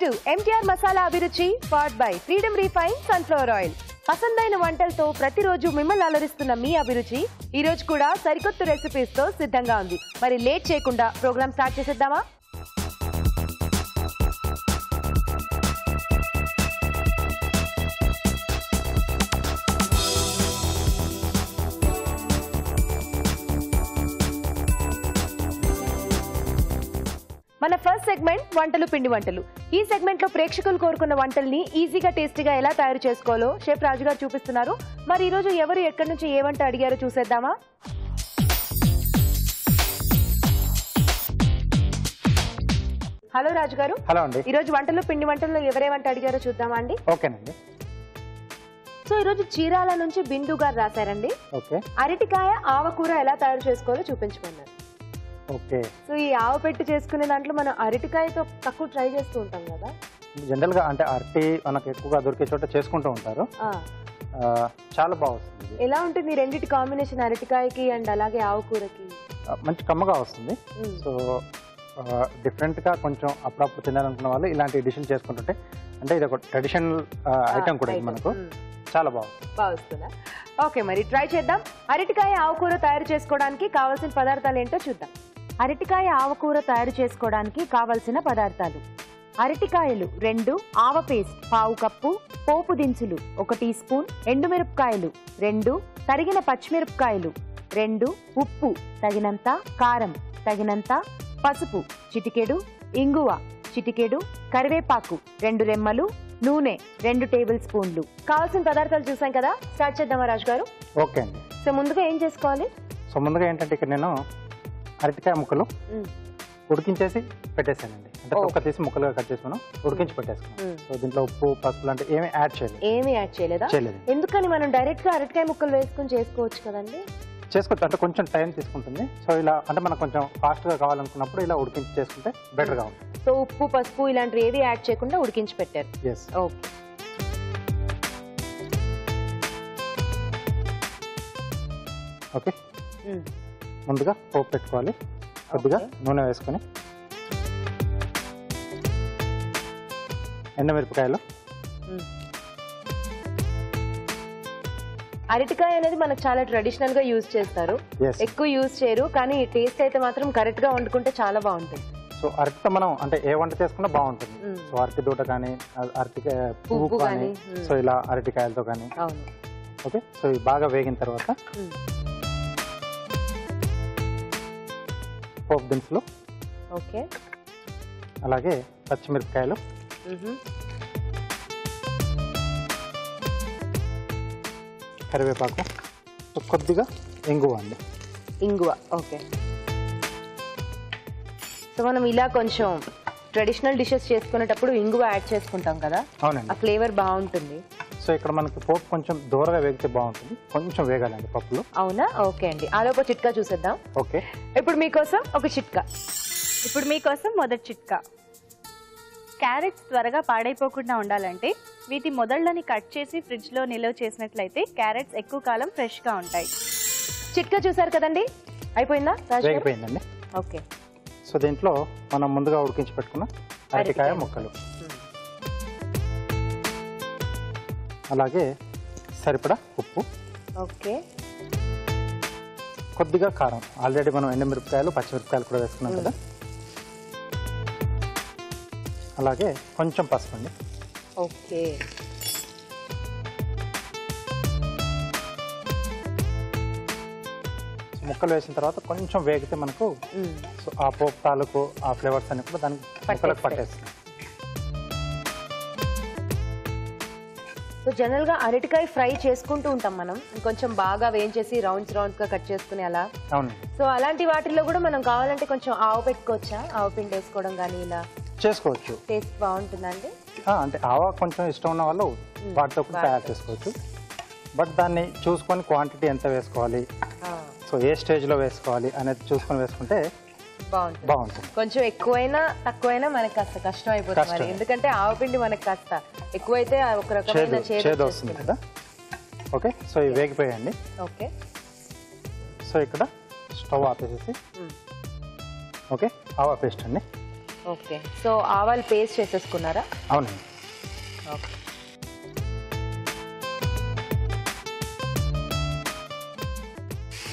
To MTR masala Abhiruchi powered by freedom refine sunflower oil. పసందైన వంటలతో ప్రతిరోజు మిమ్మల్ని అలరిస్తున్న మీ అభిరుచి ఈ రోజు కూడా సరికొత్త రెసిపీస్ తో సిద్ధంగా ఉంది. మరి లేట్ చేయకుండా ప్రోగ్రామ్ స్టార్ట్ చేసేద్దామా? మన ఫస్ట్ సెగ్మెంట్ వంటలు పిండి వంటలు. ఈ సెగ్మెంట్ లో ప్రేక్షకులు కోరుకున్న వంటల్ని ఈజీగా టేస్టీగా ఎలా తయారు చేసుకోవాలో షెఫ్ రాజు గారు చూపిస్తున్నారు. మరి ఈ రోజు ఎవరు ఎక్కడి నుంచి ఏ వంట అడిగారో చూసేద్దామా? హలో రాజు గారు. హలో అండి. ఈ రోజు వంటలు పిండి వంటల్లో ఎవరే వంట అడిగారో చూద్దామా అండి? ఓకేనండి. సో ఈ రోజు చీరాల నుంచి బిందు గారు రాశారండి. ఓకే. అరటికాయ ఆవకూర ఎలా తయారు చేసుకోవాలో చూపించమన్నారు. ఓకే. సో ఈ ఆవ పెట్టి చేసుకునే దాంట్లో మనం అరటికాయతో తక్కువ ట్రై చేస్తూ ఉంటాం కదా. జనరల్ గా అంటే అరటి మనకు ఎక్కువగా దొరికే చోట చేసుకుంటూ ఉంటారు. చాలా బాగుంది. ఎలా ఉంటుంది రెండిటి కాంబినేషన్, అరటికాయకి అండ్ అలాగే ఆవకూరకి? మంచి కమ్మగా వస్తుంది. సో డిఫరెంట్ గా కొంచెం అప్పుడప్పుడు తినాలనుకున్న వాళ్ళు ఇలాంటి డిషెస్ చేసుకుంటుంటే, అంటే ఇది ఒక ట్రెడిషనల్ ఐటమ్ కూడా మనకు చాలా బాగుంటుందా? ఓకే, మరి ట్రై చేద్దాం. అరటికాయ ఆవకూర తయారు చేసుకోవడానికి కావాల్సిన పదార్థాలు ఏంటో చూద్దాం. అరటికాయ ఆవకూర తయారు చేసుకోవడానికి కావలసిన పదార్థాలు: అరటికాయలు 2, ఆవ పేస్ట్ 1/2 కప్పు, పోపు దినుసులు 1 టీ స్పూన్, ఎండుమిరపకాయలు 2, తరిగిన పచ్చిమిరపకాయలు 2, ఉప్పు తగినంత, కారం తగినంత, పసుపు చిటికెడు, ఇంగువ చిటికెడు, కరివేపాకు 2 రెమ్మలు, నూనె 2 టేబుల్ స్పూన్లు. కావాల్సిన పదార్థాలు చూసాం కదా, స్టార్ట్ చేద్దామా రాజు గారు? ఓకే అండి. సో ముందుగా ఏం చేసుకోవాలి? సో ముందుగా ఏంటంటే ఇక్కడ నేను అరటికాయ ముక్కలు ఉడికించేసి పెట్టేసానండి. అంటే తొక్క తీసి ముక్కలుగా కట్ చేసుకున్నాను, ఉడికించి పెట్టేసుకున్నాను. సో దీంట్లో ఉప్పు పసుపు లాంటి ఏమీ యాడ్ చేయలేదు. ఏమీ యాడ్ చేయలేదా? చేయలేదు. ఎందుకని మనం డైరెక్ట్ గా అరటికాయ ముక్కలు వేసుకుని చేసుకోవచ్చు కదండి? చేసుకోవచ్చు, అంటే కొంచెం టైం తీసుకుంటుంది. సో ఇలా అంటే మనకు కొంచెం ఫాస్ట్ గా కావాలనుకున్నప్పుడు ఇలా ఉడికించి చేసుకుంటే బెటర్ గా ఉంటుంది. సో ఉప్పు పసుపు ఇలాంటివి ఏవి యాడ్ చేయకుండా ఉడికించి పెట్టారు. ఓకే. ఓకే, ముందుగా పోపు పెట్టుకోవాలి. కొద్దిగా నూనె వేసుకొని, ఎండుమిరపకాయలు. అరటికాయ అనేది మనకు చాలా ట్రెడిషనల్ గా యూజ్ చేస్తారు, ఎక్కువ యూజ్ చేయరు, కానీ టేస్ట్ అయితే మాత్రం కరెక్ట్ గా వండుకుంటే చాలా బాగుంటుంది. సో అరటితో మనం అంటే ఏ వంట చేసుకున్నా బాగుంటుంది. సో అరటి దూట కానీ, అరటికాయ పువ్వు కానీ, సో ఇలా అరటికాయలతో కానీ. ఓకే. సో ఇవి బాగా వేగిన తర్వాత పోపు దినుసులు, ఓకే, అలాగే పచ్చిమిరపకాయలు, కరివేపాకు, కొద్దిగా ఇంగువ అండి. ఇంగువ, ఓకే. సో మనం ఇలా కొంచెం ట్రెడిషనల్ డిషెస్ చేసుకునేటప్పుడు ఇంగువ యాడ్ చేసుకుంటాం కదా. అవునండి, ఆ ఫ్లేవర్ బాగుంటుంది. సో ఇక్కడ మనకి పోపు కొంచెం దూరంగా వేగితే బాగుంటుంది, కొంచెం వేగాలండి పప్పులు. అవునా? ఓకే అండి. ఆలోపు చిట్కా చూసేద్దాం. ఓకే. ఇప్పుడు మీకోసం ఒక చిట్కా. మొదటి చిట్కా, క్యారెట్స్ త్వరగా పాడైపోకుండా ఉండాలంటే వీటి మొదళ్ళని కట్ చేసి ఫ్రిడ్జ్ లో నిల్వ చేసినట్లయితే క్యారెట్స్ ఎక్కువ కాలం ఫ్రెష్ గా ఉంటాయి. చిట్కా చూసారు కదండి, అయిపోయిందా? వేగిపోయిందండి. ఓకే. సో దీంట్లో మనం ముందుగా ఉడికించి పెట్టుకున్న అరటికాయ ముక్కలు, అలాగే సరిపడా ఉప్పు, ఓకే, కొద్దిగా కారం. ఆల్రెడీ మనం ఎండుమిరపకాయలు పచ్చిమిరపకాయలు కూడా వేసుకున్నాం కదా. అలాగే కొంచెం పసుపు అండి. ఓకే. ముక్కలు వేసిన తర్వాత కొంచెం వేగితే మనకు సో ఆ పోపు తాలూకు ఆ ఫ్లేవర్స్ అన్ని కూడా దానికి ముక్కలకు పట్టేస్తుంది. సో జనరల్ గా అరటికాయ ఫ్రై చేసుకుంటూ ఉంటాం మనం, కొంచెం బాగా వేయించేసి రౌండ్స్ గా కట్ చేసుకుని అలా. అవును. సో అలాంటి వాటిల్లో కూడా మనం కావాలంటే కొంచెం ఆవు పెట్టుకోవచ్చా? ఆవు పిండి వేసుకోవడం కానీ ఇలా చేసుకోవచ్చు. టేస్ట్ బాగుంటుందండి. అంటే ఆవా కొంచెం ఇష్టం ఉన్న వాళ్ళు వాటితో కూడా తయారు చేసుకోవచ్చు. బట్ దాన్ని చూసుకొని క్వాంటిటీ ఎంత వేసుకోవాలి, సో ఏ స్టేజ్ లో వేసుకోవాలి అనేది చూసుకొని వేసుకుంటే బాగుంటుంది. కొంచెం ఎక్కువైనా తక్కువైనా మనకి కాస్త కష్టం అయిపోతుంది, ఎందుకంటే ఆవపిండి మనకి కాస్త ఎక్కువైతే ఒక రకమైన చేదు వస్తుంది కదా. ఓకే. సో ఇవి వేగిపోయాయండి. ఓకే. సో ఇక్కడ స్టవ్ ఆపేసేసి, ఓకే, ఆవా పేస్ట్ అండి. ఓకే, సో ఆవాలు పేస్ట్ చేసేసుకున్నారా? అవునండి. ఓకే,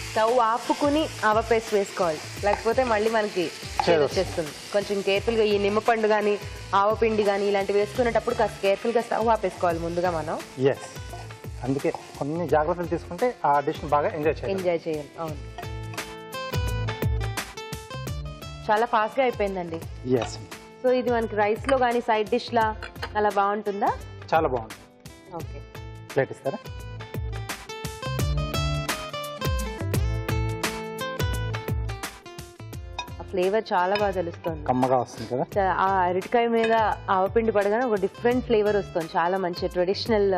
స్టవ్ ఆపుకుని ఆవ పేస్ట్ వేసుకోవాలి, లేకపోతే మళ్ళీ మనకి వచ్చేస్తుంది. కొంచెం కేర్ఫుల్గా ఈ నిమ్మపండు కానీ ఆవపిండి కానీ ఇలాంటివి వేసుకునేటప్పుడు కాస్త కేర్ఫుల్గా స్టవ్ ఆపేసుకోవాలి ముందుగా మనం. ఎస్, అందుకే కొన్ని జాగ్రత్తలు తీసుకుంటే ఆ డిష్ని బాగా ఎంజాయ్ చేయాలి. అవును, చాలా ఫాస్ట్గా అయిపోయిందండి. ఎస్. సో ఇది మనకి రైస్లో కానీ సైడ్ డిష్లా అలా బాగుంటుందా? చాలా బాగుంటుంది. ఓకే, ప్లేట్ ఇస్తారా? ఫ్లేవర్ చాలా బాగా తెలుస్తుంది, కమ్మగా వస్తుంది కదా. ఆ అరటికాయ మీద ఆవపిండి పడగానే ఒక డిఫరెంట్ ఫ్లేవర్ వస్తుంది, చాలా మంచి ట్రెడిషనల్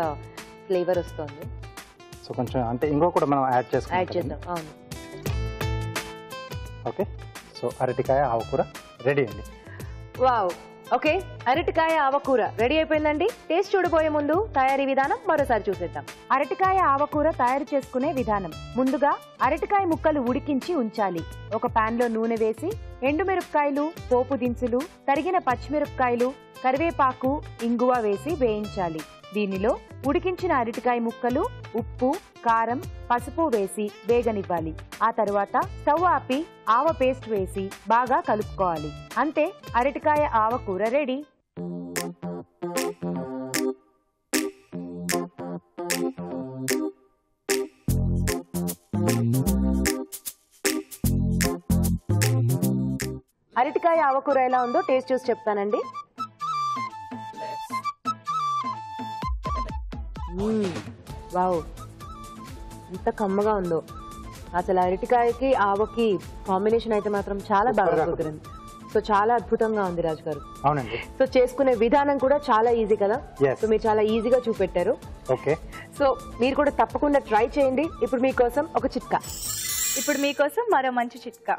ఫ్లేవర్ వస్తుంది. సో కొంచెం అంటే ఇంకో కూడా మనం యాడ్ చేద్దాం. అవును, ఓకే. సో అరటికాయ ఆవకూర రెడీ అండి. వావ్, ఓకే, అరటికాయ ఆవకూర రెడీ అయిపోయిందండి. టేస్ట్ చూడబోయే ముందు తయారీ విధానం మరోసారి చూసేద్దాం. అరటికాయ ఆవకూర తయారు చేసుకునే విధానం. ముందుగా అరటికాయ ముక్కలు ఉడికించి ఉంచాలి. ఒక పాన్ లో నూనె వేసి ఎండుమిరపకాయలు, పోపు దినుసులు, తరిగిన పచ్చిమిరపకాయలు, కరివేపాకు, ఇంగువ వేసి వేయించాలి. దీనిలో ఉడికించిన అరటికాయ ముక్కలు, ఉప్పు, కారం, పసుపు వేసి వేగనివ్వాలి. ఆ తరువాత స్టవ్ ఆపి ఆవ పేస్ట్ వేసి బాగా కలుపుకోవాలి. అంతే, అరటికాయ ఆవకూర రెడీ. అరటికాయ ఆవకూర ఎలా ఉందో టేస్ట్ చూసి చెప్తానండి. వావ్, ఎంత కమ్మగా ఉందో అసలు. అరటికాయకి ఆవకి కాంబినేషన్ అయితే మాత్రం చాలా బాగా కుదిరింది. సో చాలా అద్భుతంగా ఉంది రాజు గారు. అవునండి. సో చేసుకునే విధానం కూడా చాలా ఈజీ కదా. సో మీరు చాలా ఈజీగా చూపెట్టారు. ఓకే, సో మీరు కూడా తప్పకుండా ట్రై చేయండి. ఇప్పుడు మీకోసం ఒక చిట్కా. మరో మంచి చిట్కా.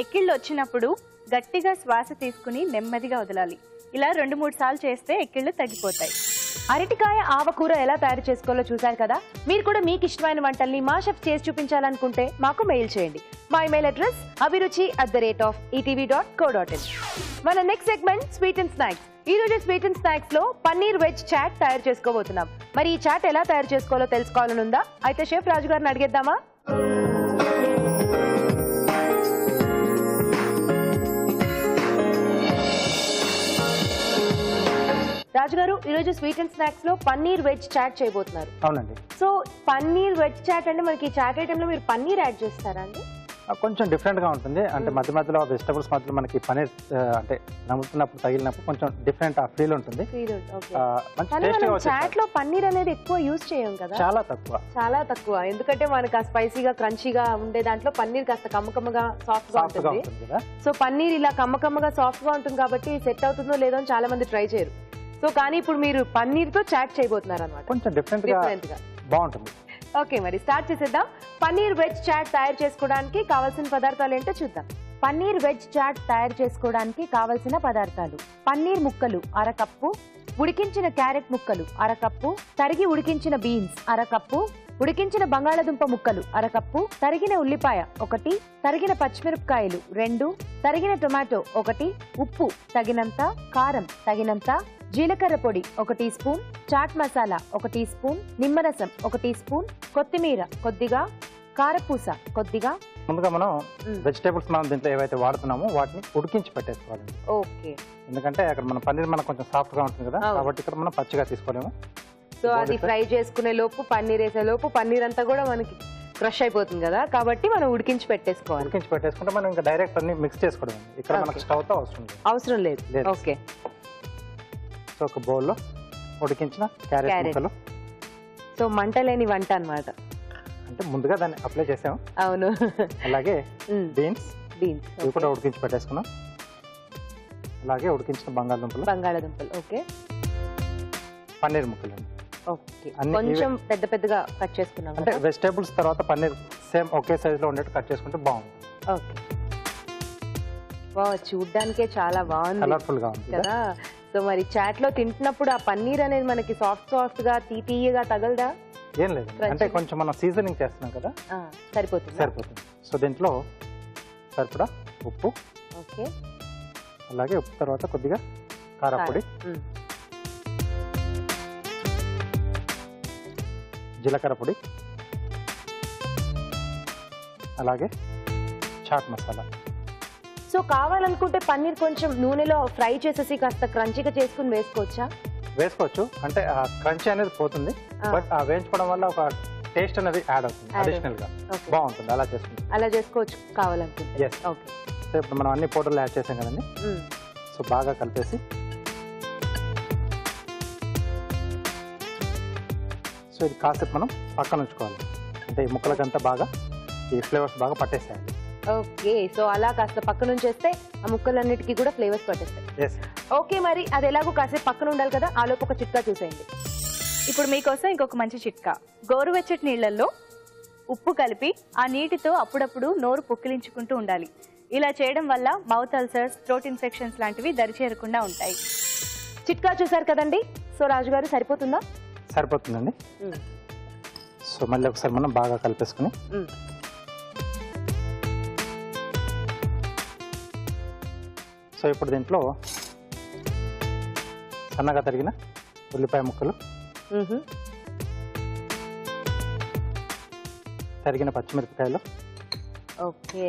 ఎక్కిళ్ళు వచ్చినప్పుడు గట్టిగా శ్వాస తీసుకుని నెమ్మదిగా వదలాలి. ఇలా 2-3 సార్లు చేస్తే ఎక్కిళ్ళు తగ్గిపోతాయి. అరటికాయ ఆవకూర ఎలా తయారు చేసుకోవాలో చూశారు కదా. మీరు కూడా మీకు ఇష్టమైన వంటల్ని మా షెఫ్ చేసి చూపించాలనుకుంటే మాకు మెయిల్ చేయండి. మా ఇమెయిల్ అడ్రస్ abhiruchi@etv.co.in. మన next segment sweet and snacks. ఈ రోజు స్వీట్ అండ్ స్నాక్స్ లో పన్నీర్ వెజ్ చాట్ తయారు చేసుకోబోతున్నాం. మరి ఈ చాట్ ఎలా తయారు చేసుకోవాలో తెలుసుకోవాలనుందా? అయితే షెఫ్ రాజు గారిని అడిగేద్దామా? రాజుగారు, ఈరోజు స్వీట్ అండ్ స్నాక్స్ లో పన్నీర్ వెజ్ చాట్ చేయబోతున్నారు. అవునండి. సో పన్నీర్ వెజ్ చాట్ అంటే మనకి చాట్ ఐటమ్ లో మీరు పన్నీర్ యాడ్ చేస్తారా అండి? కొంచెం డిఫరెంట్ గా ఉంటుంది. అంటే మధ్య మధ్యలో వెజిటబుల్స్ మధ్యలో మనకి పన్నీర్ అంటే నమ్ముతున్నప్పుడు తగిలినప్పుడు కొంచెం డిఫరెంట్ ఆ ఫీల్ ఉంటుంది. చాట్ లో పన్నీర్ అనేది ఎక్కువ యూజ్ చేయం కదా, చాలా తక్కువ. ఎందుకంటే మనకి ఆ స్పైసీగా క్రంచీగా ఉండే దాంట్లో పన్నీర్ కాస్త కమ్మకమ్మగా సాఫ్ట్ గా ఉంటుంది. సో పన్నీర్ ఇలా కమ్మకమ్మగా సాఫ్ట్ గా ఉంటుంది కాబట్టి సెట్ అవుతుందో లేదో అని చాలా మంది ట్రై చేయరు. సో కానీ ఇప్పుడు మీరు పన్నీర్ తో చాట్ చేయబోతున్నారు అన్నమాట. కొంచెం డిఫరెంట్ గా బాగుంటుంది. ఓకే, మరి స్టార్ట్ చేసేద్దాం. పన్నీర్ వెజ్ చాట్ తయారు చేసుకోవడానికి కావాల్సిన పదార్థాలు ఏంటో చూద్దాం. పన్నీర్ వెజ్ చాట్ తయారు చేసుకోవడానికి కావలసిన పదార్థాలు: పన్నీర్ ముక్కలు 1/2 కప్పు, ఉడికించిన క్యారెట్ ముక్కలు 1/2 కప్పు, తరిగి ఉడికించిన బీన్స్ 1/2 కప్పు, ఉడికించిన బంగాళదుంప ముక్కలు 1/2 కప్పు, తరిగిన ఉల్లిపాయ 1, తరిగిన పచ్చిమిరపకాయలు 2, తరిగిన టొమాటో 1, ఉప్పు తగినంత, కారం తగినంత, జీలకర్ర పొడి 1 teaspoon, chaat masala 1 teaspoon, నిమ్మరసం 1 టీ స్పూన్, కొత్తిమీర కొద్దిగా, కారపూస కొద్దిగా. ముందుగా మనం వెజిటేబుల్స్ మనం దీంట్లో ఏవైతే వాడుతున్నామో వాటిని ఉడికించి పెట్టేసుకోవాలి. ఓకే, ఎందుకంటే అక్కడ మన పన్నీర్ మనకు కొంచెం సాఫ్ట్ గా ఉంటుంది కదా, కాబట్టి ఇక్కడ మనం పచ్చిగా తీసుకోలేము. సో అది ఫ్రై చేసుకునే లోపు, పన్నీర్ వేసే లోపు పన్నీర్ అంతా కూడా మనకి క్రష్ అయిపోతుంది కదా, కాబట్టి మనం ఉడికించి పెట్టేసుకోవాలి. ఉడికించి పెట్టేసుకుంటే మనం ఇంకా డైరెక్ట్ అన్ని మిక్స్ చేసుకోవడం. ఇక్కడ మనకు స్టవ్ తో అవసరం లేదు. ఓకే, సో ఒక బౌల్లో ఉడికించిన క్యారెట్ ముక్కలు. సో మంట లేని వంట అన్నమాట. అంటే ముందుగా దాన్ని అప్లై చేసాము. అవును. అలాగే బీన్స్ ఇవి కూడా ఉడికించి పెట్టేసుకున్నాం. అలాగే ఉడికించిన బంగాళదుంపలు. ఓకే, పన్నీర్ ముక్కలు. ఓకే, కొంచెం పెద్ద పెద్దగా కట్ చేసుకున్నాం. అంటే వెజిటేబుల్స్ తర్వాత పన్నీర్ సేమ్ ఒకే సైజ్ లో ఉండేట్టు కట్ చేసుకుంటే బాగుంటుంది. ఓకే, చూడ్డానికే చాలా బాగుంది, కలర్ఫుల్ గా ఉంది కదా. సో మరి చాట్ లో తింటున్నప్పుడు ఆ పన్నీర్ అనేది మనకి సాఫ్ట్ గా తీయగా తగలదా? ఏం లేదు, అంటే కొంచెం మనం సీజనింగ్ చేస్తున్నాం కదా, సరిపోతుంది. సో దీంట్లో సరిపడా ఉప్పు, ఓకే, అలాగే ఉప్పు తర్వాత కొద్దిగా కారపొడి, జీలకర్ర పొడి, అలాగే చాట్ మసాలా. సో కావాలనుకుంటే పన్నీర్ కొంచెం నూనెలో ఫ్రై చేసేసి కాస్త క్రంచీగా చేసుకుని వేసుకోవచ్చా? వేసుకోవచ్చు, అంటే ఆ క్రంచీ అనేది పోతుంది, బట్ ఆ వేయించుకోవడం వల్ల ఒక టేస్ట్ అనేది యాడ్ అవుతుంది అడిషనల్ గా, బాగుంటుంది అలా చేసుకుంటే. అలా చేసుకోవచ్చు కావాలనుకుంటే. ఓకే. సో ఇప్పుడు మనం అన్ని పౌడర్లు యాడ్ చేసాం కదండి, సో బాగా కలిపేసి సో ఇది కాసేపు మనం పక్కన ఉంచుకోవాలి, అంటే ఈ ముక్కలకంతా బాగా ఈ ఫ్లేవర్స్ బాగా పట్టేసేయాలి. ఓకే, సో అలా కాస్త పక్కన ఉంచేస్తే ఆ ముక్కలన్నిటికీ కూడా ఫ్లేవర్స్ పట్టేస్తాయి. ఓకే, మరి అది ఎలాగో కాసేపు పక్కన ఉండాలి కదా, ఆలోపు ఒక చిట్కా చూసేయండి. ఇప్పుడు మీకోసం ఇంకొక మంచి చిట్కా. గోరువెచ్చటి నీళ్లలో ఉప్పు కలిపి ఆ నీటితో అప్పుడప్పుడు నోరు పుక్కిలించుకుంటూ ఉండాలి. ఇలా చేయడం వల్ల మౌత్ అల్సర్స్, థ్రోట్ ఇన్ఫెక్షన్స్ లాంటివి దరిచేరకుండా ఉంటాయి. చిట్కా చూసారు కదండి, సో రాజుగారు సరిపోతుందా? సరిపోతుందండి. సో మళ్ళీ ఒకసారి మనం బాగా కలిపేసుకుని సో ఇప్పుడు దీంట్లో సన్నగా తరిగిన ఉల్లిపాయ ముక్కలు, తరిగిన పచ్చిమిరపకాయలు, ఓకే,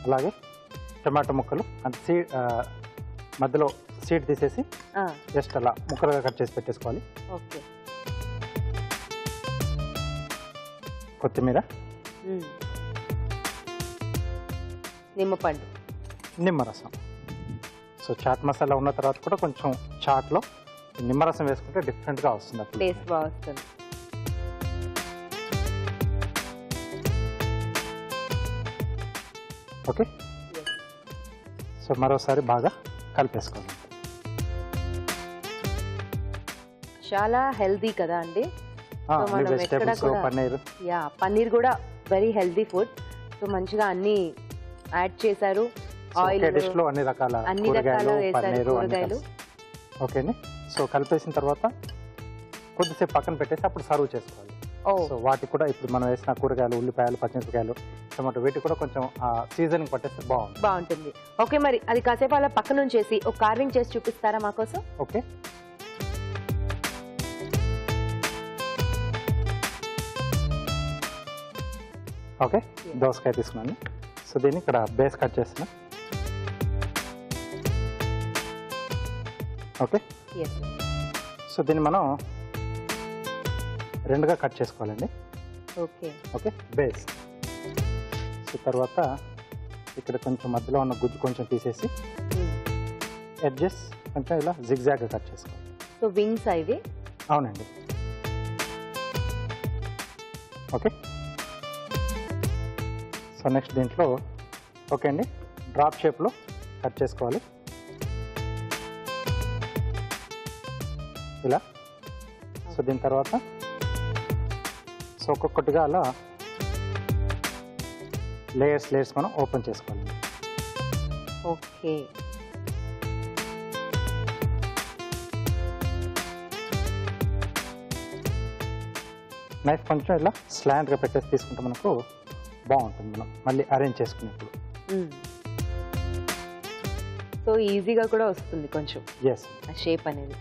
అలాగే టమాటో ముక్కలు, అంటే మధ్యలో సీడ్ తీసేసి జస్ట్ అలా ముక్కలుగా కట్ చేసి పెట్టేసుకోవాలి. ఓకే, కొత్తిమీర, నిమ్మపండు, నిమ్మరసం. సో చాట్ మసాలా ఉన్న తర్వాత కూడా కొంచెం చాట్లో నిమ్మరసం వేసుకుంటే డిఫరెంట్గా వస్తుంది, అప్పుడు టేస్ట్ బాగా వస్తుంది. ఓకే. సో మరోసారి బాగా కలిపేసుకోవాలి. చాలా హెల్దీ కదా అండి. వెజిటేబుల్స్, పన్నీర్. పన్నీర్ కూడా వెరీ హెల్దీ ఫుడ్. సో మంచిగా అన్ని యాడ్ చేశారు, ఆయిల్ అన్ని రకాల కూరగాయలు. ఓకే అండి. సో కలిపేసిన తర్వాత కొద్దిసేపు పక్కన పెట్టేసి అప్పుడు సర్వ్ చేసుకోవాలి. సో వాటికి కూడా ఇప్పుడు మనం వేసిన కూరగాయలు, ఉల్లిపాయలు, పచ్చిమిరపకాయలు, టమాటో వీటికి కూడా కొంచెం సీజనింగ్ పట్టేస్తే బాగుంటుంది. ఓకే, మరి అది కాసేపు అలా పక్కన ఉంచేసి ఒక కార్వింగ్ చేసి చూపిస్తారా మా కోసం? ఓకే. ఓకే, దోసకాయ తీసుకున్నాను. సో దీన్ని ఇక్కడ బేస్ కట్ చేస్తున్నా. ఓకే. సో దీన్ని మనం రెండుగా కట్ చేసుకోవాలండి. ఓకే. Okay, base. సో తర్వాత ఇక్కడ కొంచెం మధ్యలో ఉన్న గుజ్జు కొంచెం తీసేసి ఎడ్జెస్ కొంచెం ఇలా జిగ్జాగ్గా కట్ చేసుకోవాలి. సో వింగ్స్ ఇవి? అవునండి. ఓకే. సో నెక్స్ట్ దీంట్లో ఓకే అండి డ్రాప్ షేప్లో కట్ చేసుకోవాలి ఇలా. సో దీని తర్వాత సో ఒక్కొక్కటిగా అలా లేయర్స్ మనం ఓపెన్ చేసుకోవాలి. ఓకే. నైఫ్ కొంచెం ఇలా స్లాంట్గా పెట్టేసి తీసుకుంటే మనకు బాగుంటుంది, మనం మళ్ళీ అరేంజ్ చేసుకునేప్పుడు. సో ఈజీగా కూడా వస్తుంది కొంచెం ఎస్ ఆ షేప్ అనేది.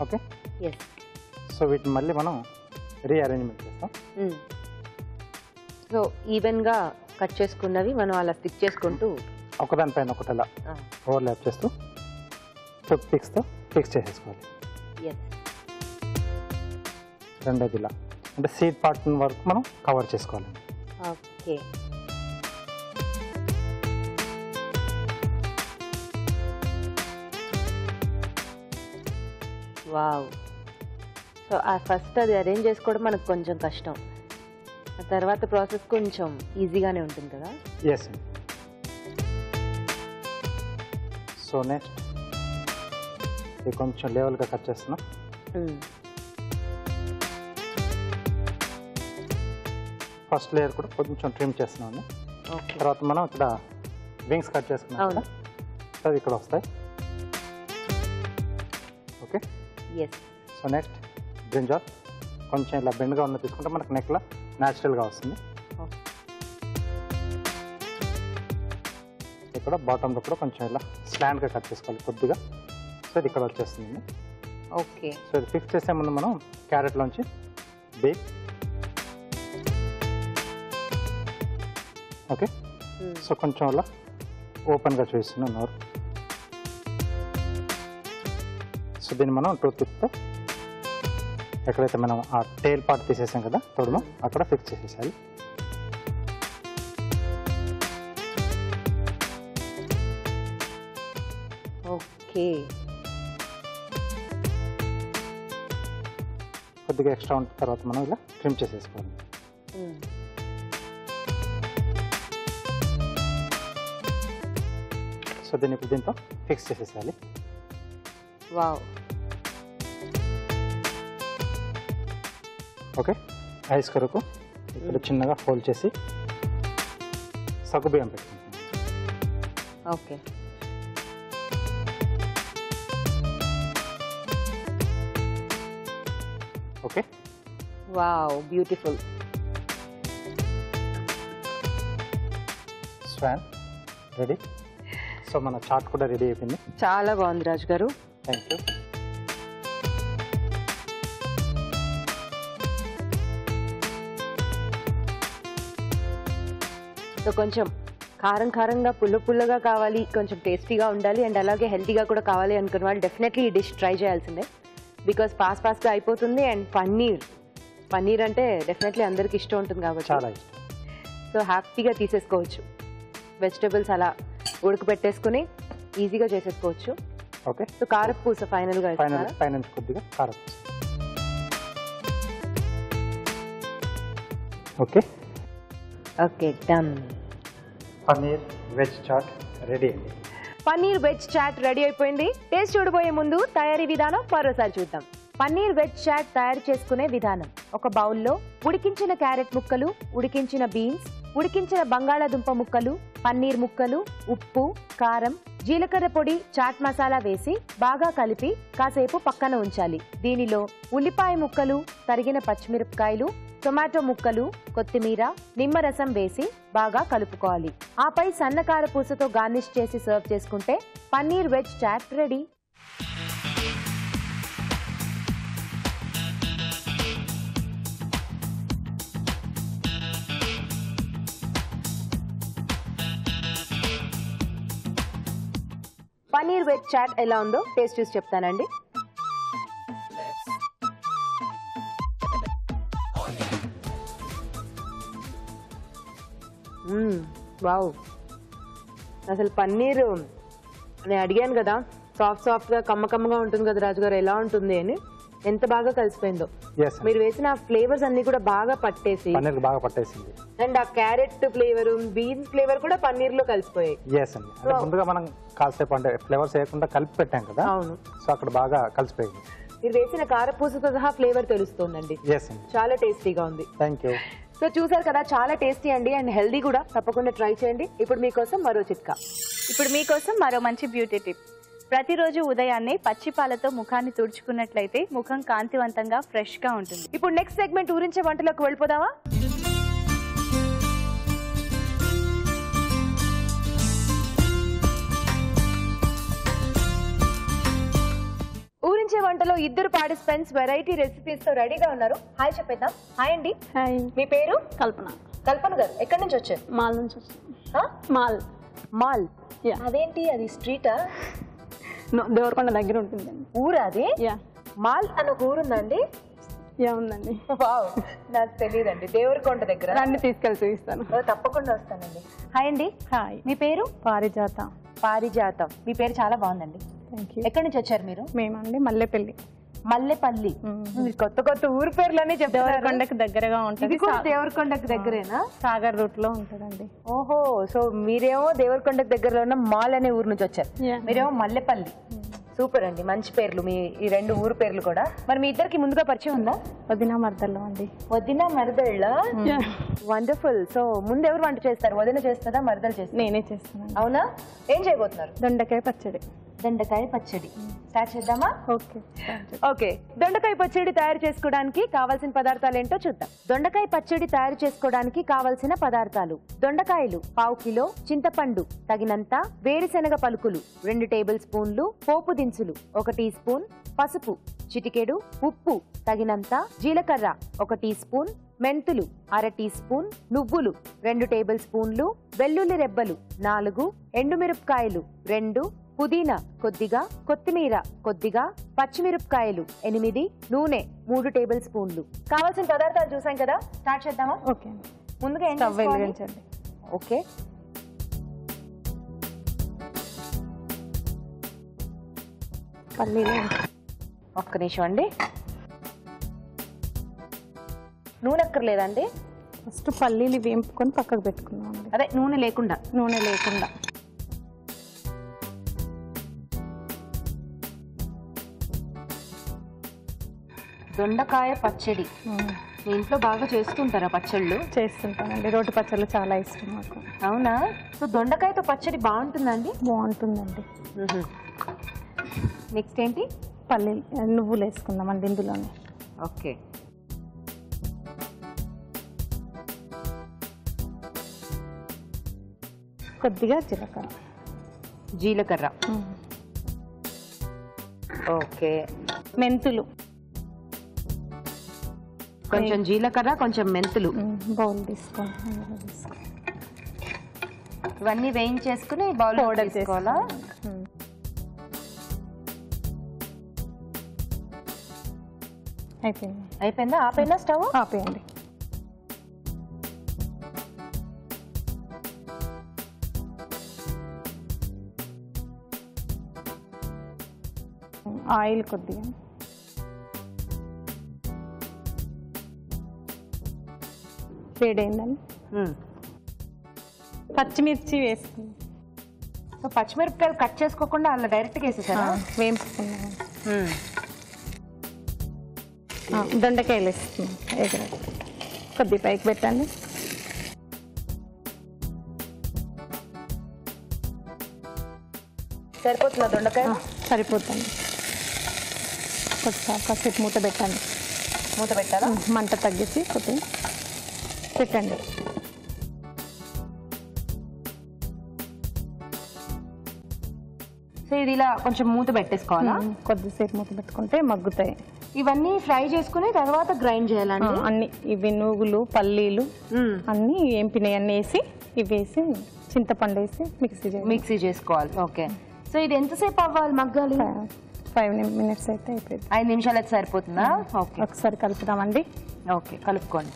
ఓకే. ఎస్. సో వీటిని మళ్ళీ మనం రీఅరేంజ్మెంట్ చేస్తాం. సో ఈవెన్గా కట్ చేసుకున్నవి మనం అలా స్టిక్ చేసుకుంటూ ఒకదానిపైన ఒకటి అలా ఓవర్లాప్ చేస్తూ టూత్ పిక్స్తో ఫిక్స్ చేసేసుకోవాలి. రెండోది ఇలా అంటే సీడ్ పార్ట్ వరకు మనం కవర్ చేసుకోవాలి. ఓకే. వావ్. సో ఆ ఫస్ట్ అది అరేంజ్ చేసుకోవడం మనకు కొంచెం కష్టం, ఆ తర్వాత ప్రాసెస్ కొంచెం ఈజీగానే ఉంటుంది కదా. ఎస్. సో నెక్స్ట్ ఇది కొంచెం లెవెల్గా కట్ చేస్తున్నాం. ఫస్ట్ లేయర్ కూడా కొంచెం ట్రిమ్ చేస్తున్నాం. తర్వాత మనం ఇక్కడ వింగ్స్ కట్ చేసుకున్నాం కదా, సో ఇక్కడ వస్తాయి. Okay. Yes. So next brinjal కొంచెం ఇలా బెండ్గా ఉన్న తీసుకుంటే మనకు నెక్లో న్యాచురల్గా వస్తుంది. ఇక్కడ బాటంలో కూడా కొంచెం ఇలా స్లాండ్గా కట్ చేసుకోవాలి కొద్దిగా. సో ఇది ఇక్కడ వచ్చేస్తుంది. ఓకే. సో ఇది ఫిక్స్ చేసే ముందు మనం క్యారెట్లోంచి బీఫ్. ఓకే. సో కొంచెం అలా ఓపెన్గా చూపిస్తున్నాం నోరు. సో దీన్ని మనం టూత్ పిక్తో ఎక్కడైతే మనం ఆ టేల్ పార్ట్ తీసేసాం కదా తోడులో అక్కడ ఫిక్స్ చేసేసాలి. ఓకే. కొద్దిగా ఎక్స్ట్రా ఉన్న తర్వాత మనం ఇలా ట్రిమ్ చేసేసుకోవాలి. సో దీన్ని ఇప్పుడు దీంతో ఫిక్స్ చేసేసాలి. వావ్. ఓకే. ఐస్ కొరకు ఇక్కడ చిన్నగా హోల్ చేసి సగ్గుబియ్యం పెట్టుకుంటున్నాం. Okay. Okay. Wow, beautiful. Swan ready. So మన చాట్ కూడా రెడీ అయిపోయింది. చాలా బాగుంది రాజు గారు. Thank you. సో కొంచెం కారం కారంగా పుల్లగా కావాలి, కొంచెం టేస్టీగా ఉండాలి అండ్ అలాగే హెల్తీగా కూడా కావాలి అనుకున్న వాళ్ళు డెఫినెట్లీ ఈ డిష్ ట్రై చేయాల్సిందే. బికాస్ ఫాస్ట్గా అయిపోతుంది అండ్ పన్నీర్ అంటే డెఫినెట్లీ అందరికి ఇష్టం ఉంటుంది కాబట్టి చాలా ఇష్టం. సో హ్యాపీగా తీసేసుకోవచ్చు. వెజిటబుల్స్ అలా ఉడకబెట్టేసుకుని ఈజీగా చేసేసుకోవచ్చు. ఓకే. సో కారపూస ఫైనల్గా పైనుంచి కొద్దిగా కారపూస. Okay. Okay, done. Paneer veg chaat ready అయింది. పన్నీర్ వెజ్ చాట్ రెడీ అయిపోయింది. టేస్ట్ చూడబోయే ముందు తయారీ విధానం మరోసారి చూద్దాం. పన్నీర్ వెజ్ చాట్ తయారు చేసుకునే విధానం. ఒక బౌల్లో ఉడికించిన క్యారెట్ ముక్కలు, ఉడికించిన బీన్స్, ఉడికించిన బంగాళాదుంప ముక్కలు, పన్నీర్ ముక్కలు, ఉప్పు, కారం, జీలకర్ర పొడి, చాట్ మసాలా వేసి బాగా కలిపి కాసేపు పక్కన ఉంచాలి. దీనిలో ఉల్లిపాయ ముక్కలు, తరిగిన పచ్చిమిరపకాయలు, టొమాటో ముక్కలు, కొత్తిమీర, నిమ్మరసం వేసి బాగా కలుపుకోవాలి. ఆపై సన్నకార పూసతో గార్నిష్ చేసి సర్వ్ చేసుకుంటే paneer veg chaat ready. Paneer veg chaat ఎలా ఉందో టేస్ట్ చూసి చెప్తానండి. వావ్, అసలు పన్నీరు నేను అడిగాను కదా సాఫ్ట్గా కమ్మగా ఉంటుంది కదా రాజు గారు, ఎలా ఉంటుంది అని. ఎంత బాగా కలిసిపోయిందో. మీరు వేసిన ఫ్లేవర్స్ అన్ని కూడా బాగా పట్టేసి పన్నీర్ బాగా పట్టేసింది. అండ్ ఆ క్యారెట్ ఫ్లేవర్, బీన్స్ ఫ్లేవర్ కూడా పన్నీర్ లో కలిసిపోయాయి. ఎస్ అండి. అంటే ముందుగా మనం కాసేపు అంటే ఫ్లేవర్స్ వేయకుండా కలిపి పెట్టాం కదా. అవును. సో అక్కడ బాగా కలిసిపోయింది. మీరు వేసిన కారపూసతో సహా ఫ్లేవర్ తెలుస్తుందండి. ఎస్ అండి. చాలా టేస్టీగా ఉంది. Thank you. సో చూసారు కదా, చాలా టేస్టీ అండి అండ్ హెల్దీ కూడా. తప్పకుండా ట్రై చేయండి. ఇప్పుడు మీకోసం మరో చిట్కా. ఇప్పుడు మీకోసం మరో మంచి బ్యూటీ టిప్. ప్రతిరోజు ఉదయాన్నే పచ్చి పాలతో ముఖాన్ని తుడుచుకున్నట్లయితే ముఖం కాంతివంతంగా ఫ్రెష్ గా ఉంటుంది. ఇప్పుడు నెక్స్ట్ సెగ్మెంట్ ఊరించే వంటలకు వెళ్ళిపోదామా? ఊరించే వంటలో ఇద్దరు పార్టిసిపెంట్స్ వెరైటీ రెసిపీస్ తో రెడీగా ఉన్నారు. హాయ్ చెప్పేద్దాం. హాయ్ అండి. హాయ్. మీ పేరు? కల్పన. కల్పన గారు ఎక్కడి నుంచి వచ్చారు? మాల్ నుంచి వచ్చాను. మాల్. మాల్? యా. అదేంటి, అది స్ట్రీటా? దేవరకొండ దగ్గర ఉంటుందండి. ఊరా అది? యా. మాల్ అని ఒక ఊరుందండి? యా, ఉందండి. వావ్, నాకు తెలియదండి. దేవరకొండ దగ్గర. రండి, తీసుకెళ్ళి చూపిస్తాను. తప్పకుండా వస్తానండి. హాయ్ అండి. హాయ్. మీ పేరు? పారిజాత. పారిజాతం. మీ పేరు చాలా బాగుందండి. Thank you. ఎక్కడి నుంచి వచ్చారు మీరు? మేమండి మల్లెపల్లి. మల్లెపల్లి. మీరు కొత్త ఊరు పేర్లనే చెప్తారు. దేవరకొండకు దగ్గరగా ఉంటుంది. దేవరకొండకు దగ్గరేనా? సాగర్ రూట్ లో ఉంటుందండి. ఓహో, సో మీరేమో దేవరకొండకు దగ్గరలో ఉన్న మాల్ అనే ఊరు నుంచి వచ్చారు. మీరేమో మల్లెపల్లి. సూపర్ అండి, మంచి పేర్లు మీ ఈ రెండు ఊరు పేర్లు కూడా. మరి మీ ఇద్దరికి ముందుగా పరిచయం ఉందా? వదిన మర్దల్లో అండి. వదిన మరదళ్ళ. వండర్ఫుల్. సో ముందు ఎవరు వంట చేస్తారు? వదిన చేస్తారా, మరదలు చేస్తారా? నేనే చేస్తాను. అవునా? ఏం చేయబోతున్నారు? దొండకాయ పచ్చడి. దొండకాయ పచ్చడి స్టార్ట్ చేద్దామా? ఓకే ఓకే, దొండకాయ పచ్చడి తయారు చేసుకోవడానికి కావాల్సిన పదార్థాలు ఏంటో చూద్దాం. దొండకాయ పచ్చడి తయారు చేసుకోవడానికి కావాల్సిన పదార్థాలు: దొండకాయలు 1/2 కిలో, చింతపండు తగినంత, వేరుశెనగ పలుకులు 2 టేబుల్ స్పూన్లు, పోపు దినుసులు 1 టీ స్పూన్, పసుపు చిటికెడు, ఉప్పు తగినంత, జీలకర్ర 1 టీ స్పూన్, మెంతులు 1/2 టీ స్పూన్, నువ్వులు 2 టేబుల్ స్పూన్లు, వెల్లుల్లి రెబ్బలు 4, ఎండుమిరపకాయలు 2, పుదీనా కొద్దిగా, కొత్తిమీర కొద్దిగా, పచ్చిమిరపకాయలు 8, నూనె 3 టేబుల్ స్పూన్లు. కావాల్సిన పదార్థాలు చూసాం కదా, స్టార్ట్ చేద్దామా? ఓకే ముందుగా ఏం స్టవ్ చేసుకోవాలి? వెలిగించండి. ఓకే, పల్లీలు ఒక్క నిమిషం అండి. నూనె అక్కర్లేదండి? ఫస్ట్ పల్లీలు వేంపుకొని పక్కకు పెట్టుకున్నాం అండి. అదే నూనె లేకుండా. నూనె లేకుండా. దొండకాయ పచ్చడి మీ ఇంట్లో బాగా చేస్తుంటారా పచ్చళ్ళు? చేస్తుంటానండి, రోటి పచ్చళ్ళు చాలా ఇష్టం మాకు. అవునా? సో దొండకాయతో పచ్చడి బాగుంటుందండి? బాగుంటుందండి. నెక్స్ట్ ఏంటి? పల్లీలు నువ్వులు వేసుకుందామండి ఇందులోనే. ఓకే, కొద్దిగా జీలకర్ర. జీలకర్ర. ఓకే, మెంతులు కొంచెం జీలకర్ర, కొంచెం మెంతులు. బౌల్ తీసుకోండి. ఇవన్నీ వేయించేసుకుని బౌల్ పౌడర్ చేసుకోవాలా? అయిపోయింది. అయిపోయిందా? ఆపైనా స్టవ్ ఆపేయండి. ఆయిల్ కొద్దిగా. వేడైందండి. పచ్చిమిర్చి వేసుకుందాం. సో పచ్చిమిరపకాయలు కట్ చేసుకోకుండా అలా డైరెక్ట్గా వేసేసారా? వేయించుకున్నాం. దొండకాయలు వేసుకున్నాం. కొద్ది పైకి పెట్టండి. సరిపోతుందా దొండకాయ? సరిపోతుంది. కొద్దిగా కాసేపు మూత పెట్టండి. మూత పెట్టాలా? మంట తగ్గించి కొద్దిగా పెట్టండి. సో ఇది ఇలా కొంచెం మూత పెట్టేసుకోవాలా? కొద్దిసేపు మూత పెట్టుకుంటే మగ్గుతాయి. ఇవన్నీ ఫ్రై చేసుకుని తర్వాత గ్రైండ్ చేయాలండి? అన్ని ఇవి నువ్వులు, పల్లీలు అన్నీ ఏంపినాయి అన్నీ వేసి ఇవి వేసి చింతపండు వేసి మిక్సీ చేసుకోవాలి. ఓకే, సో ఇది ఎంతసేపు అవ్వాలి మగ్గాలి? 5 మినిట్స్ అయితే అయిపోయింది. 5 నిమిషాలు అయితే సరిపోతుందా? ఓకే, ఒకసారి కలుపుదామండి. ఓకే కలుపుకోండి.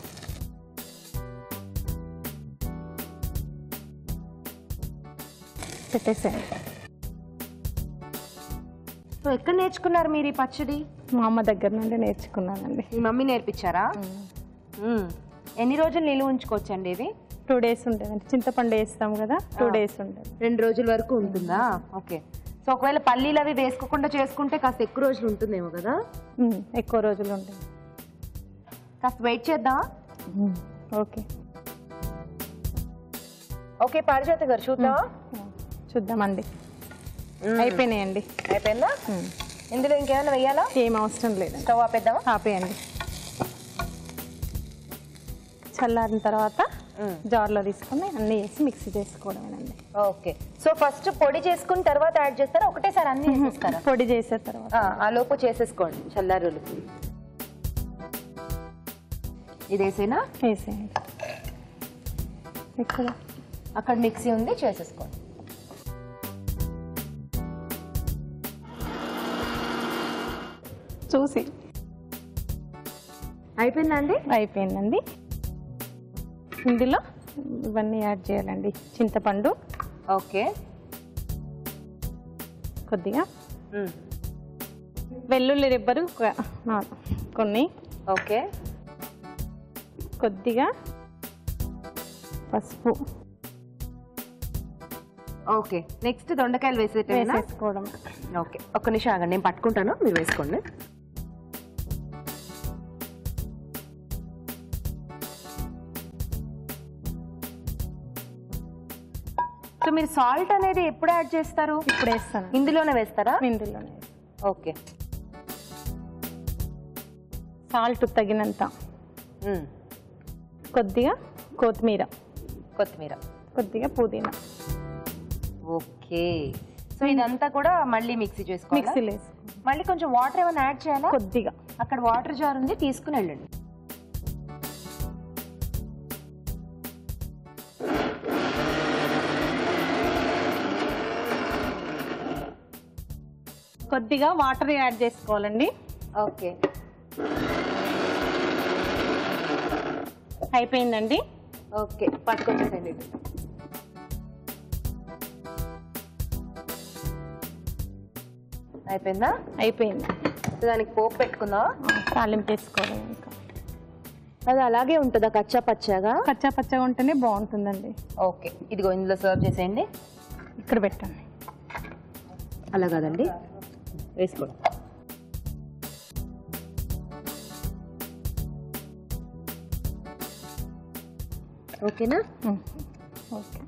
పెట్టేసేయండి. సో ఎక్కడ నేర్చుకున్నారు మీరు ఈ పచ్చడి? మా అమ్మ దగ్గర నుండి నేర్చుకున్నానండి. మీ మమ్మీ నేర్పించారా? ఎన్ని రోజులు నిలువ ఉంచుకోవచ్చండి ఇది? 2 డేస్ ఉండేదండి. చింతపండు వేస్తాం కదా, 2 డేస్ ఉండేది. 2 రోజుల వరకు ఉంటుందా? ఓకే, సో ఒకవేళ పల్లీలు అవి వేసుకోకుండా చేసుకుంటే కాస్త ఎక్కువ రోజులు ఉంటుందేమో కదా? ఎక్కువ రోజులు ఉండేది. కాస్త వెయిట్ చేద్దామా? ఓకే ఓకే, పారిజాత గారు చూద్దామా? చూద్దామండి. అయిపోయినాయండి. అయిపోయిందా? ఇందులో ఇంకేమైనా వెయ్యాలా? ఏం అవసరం లేదండి. స్టవ్ ఆపేద్దామా? ఆపేయండి. చల్లారిన తర్వాత జార్లో తీసుకొని అన్నీ వేసి మిక్సీ చేసుకోవడమేనండి. ఓకే, సో ఫస్ట్ పొడి చేసుకుని తర్వాత యాడ్ చేస్తారా? ఒకటేసారి అన్ని వేసేస్తారా? పొడి చేసే తర్వాత ఆ లోపు చేసేసుకోండి చల్లారులు. ఇది వేసేనా? వేసేయండి. ఇక్కడ అక్కడ మిక్సీ ఉంది, చేసేసుకోండి. చూసి అయిపోయిందండి? అయిపోయిందండి. ఇందులో ఇవన్నీ యాడ్ చేయాలండి. చింతపండు ఓకే, కొద్దిగా, వెల్లుల్లి రెబ్బలు కొన్ని, ఓకే, కొద్దిగా పసుపు. ఓకే, నెక్స్ట్ దొండకాయలు వేసేసుకోవడం. ఓకే, ఒక్క నిమిషం ఆగండి, నేను పట్టుకుంటాను, మీరు వేసుకోండి. సో మీరు సాల్ట్ అనేది ఎప్పుడు యాడ్ చేస్తారు? ఇప్పుడు వేస్తాను. ఇందులోనే వేస్తారా? ఇందులోనే. ఓకే. సాల్ట్ తగినంత, కొద్దిగా కొత్తిమీర, కొద్దిగా పుదీనా. ఓకే. సో ఇదంతా కూడా మళ్ళీ మిక్సీ చేసుకోవాలి. మిక్సీలో వేసి మళ్ళీ కొంచెం వాటర్ ఏమైనా యాడ్ చేయాలా? కొద్దిగా. అక్కడ వాటర్ జార్ ఉంది, తీసుకుని వెళ్ళండి. కొద్దిగా వాటర్ యాడ్ చేసుకోవాలండి. ఓకే. అయిపోయిందండి. ఓకే, పట్టుకొచ్చేసండి. అయిపోయిందా? అయిపోయింది. దానికి పోపు పెట్టుకుందా? తాలింపు వేసుకోవాలి. ఇంకా అది అలాగే ఉంటుందా కచ్చా పచ్చాగా? కచ్చా పచ్చగా ఉంటేనే బాగుంటుందండి. ఓకే, ఇదిగో ఇందులో సర్వ్ చేసేయండి. ఇక్కడ పెట్టండి. అలా కాదండి, వేసుకోండి. ఓకేనా? ఓకే.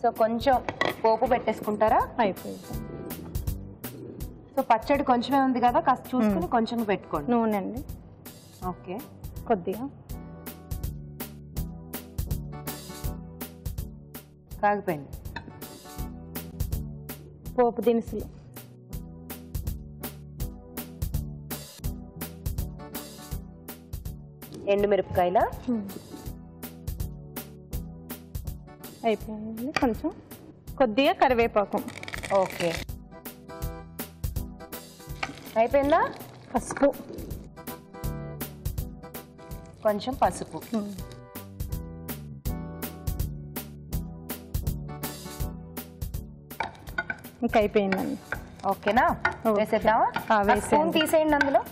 సో కొంచెం పోపు పెట్టేసుకుంటారా? అయిపోయింది. సో పచ్చడి కొంచెమే ఉంది కదా, కాస్త చూసుకుని కొంచెం పెట్టుకోండి. నూనె అండి. ఓకే. కొద్దిగా కాగిపోయింది. పోపు దినుసులు, ఎండుమిరపకాయల, అయిపోయింది. కొంచెం కొద్దిగా కరివేపాకు. ఓకే, అయిపోయిందా? పసుపు, కొంచెం పసుపు. ఇంకా అయిపోయిందండి. ఓకేనా? ఓకే. వేసేద్దామా? వేసేయండి. స్పూన్ తీసేయండి అందులో.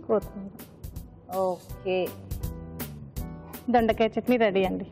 కొత్తిమీర. ఓకే. దొండకాయ చట్నీ రెడీ అండి.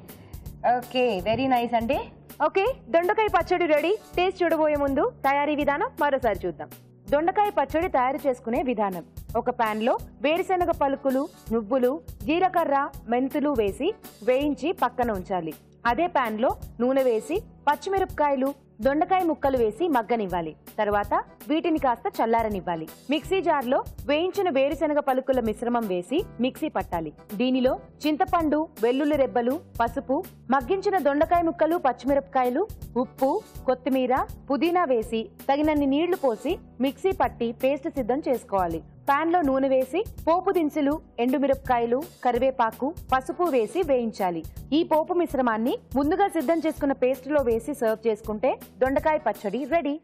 ఓకే, వెరీ నైస్ అండి. ఓకే, దొండకాయ పచ్చడి రెడీ. టేస్ట్ చూడబోయే ముందు తయారీ విధానం మరోసారి చూద్దాం. దొండకాయ పచ్చడి తయారు చేసుకునే విధానం: ఒక పాన్ లో వేరుశనగ పలుకులు, నువ్వులు, జీలకర్ర, మెంతులు వేసి వేయించి పక్కన ఉంచాలి. అదే పాన్ లో నూనె వేసి పచ్చిమిరపకాయలు, దొండకాయ ముక్కలు వేసి మగ్గనివ్వాలి. తర్వాత వీటిని కాస్త చల్లారనివ్వాలి. మిక్సీ జార్ లో వేయించిన వేరుశనగ పలుకుల మిశ్రమం వేసి మిక్సీ పట్టాలి. దీనిలో చింతపండు, వెల్లుల్లి రెబ్బలు, పసుపు, మగ్గించిన దొండకాయ ముక్కలు, పచ్చిమిరపకాయలు, ఉప్పు, కొత్తిమీర, పుదీనా వేసి తగినన్ని నీళ్లు పోసి మిక్సీ పట్టి పేస్ట్ సిద్ధం చేసుకోవాలి. పాన్ లో నూనె వేసి పోపు దినుసులు, ఎండుమిరపకాయలు, కరివేపాకు, పసుపు వేసి వేయించాలి. ఈ పోపు మిశ్రమాన్ని ముందుగా సిద్ధం చేసుకున్న పేస్ట్ లో వేసి సర్వ్ చేసుకుంటే దొండకాయ పచ్చడి రెడీ.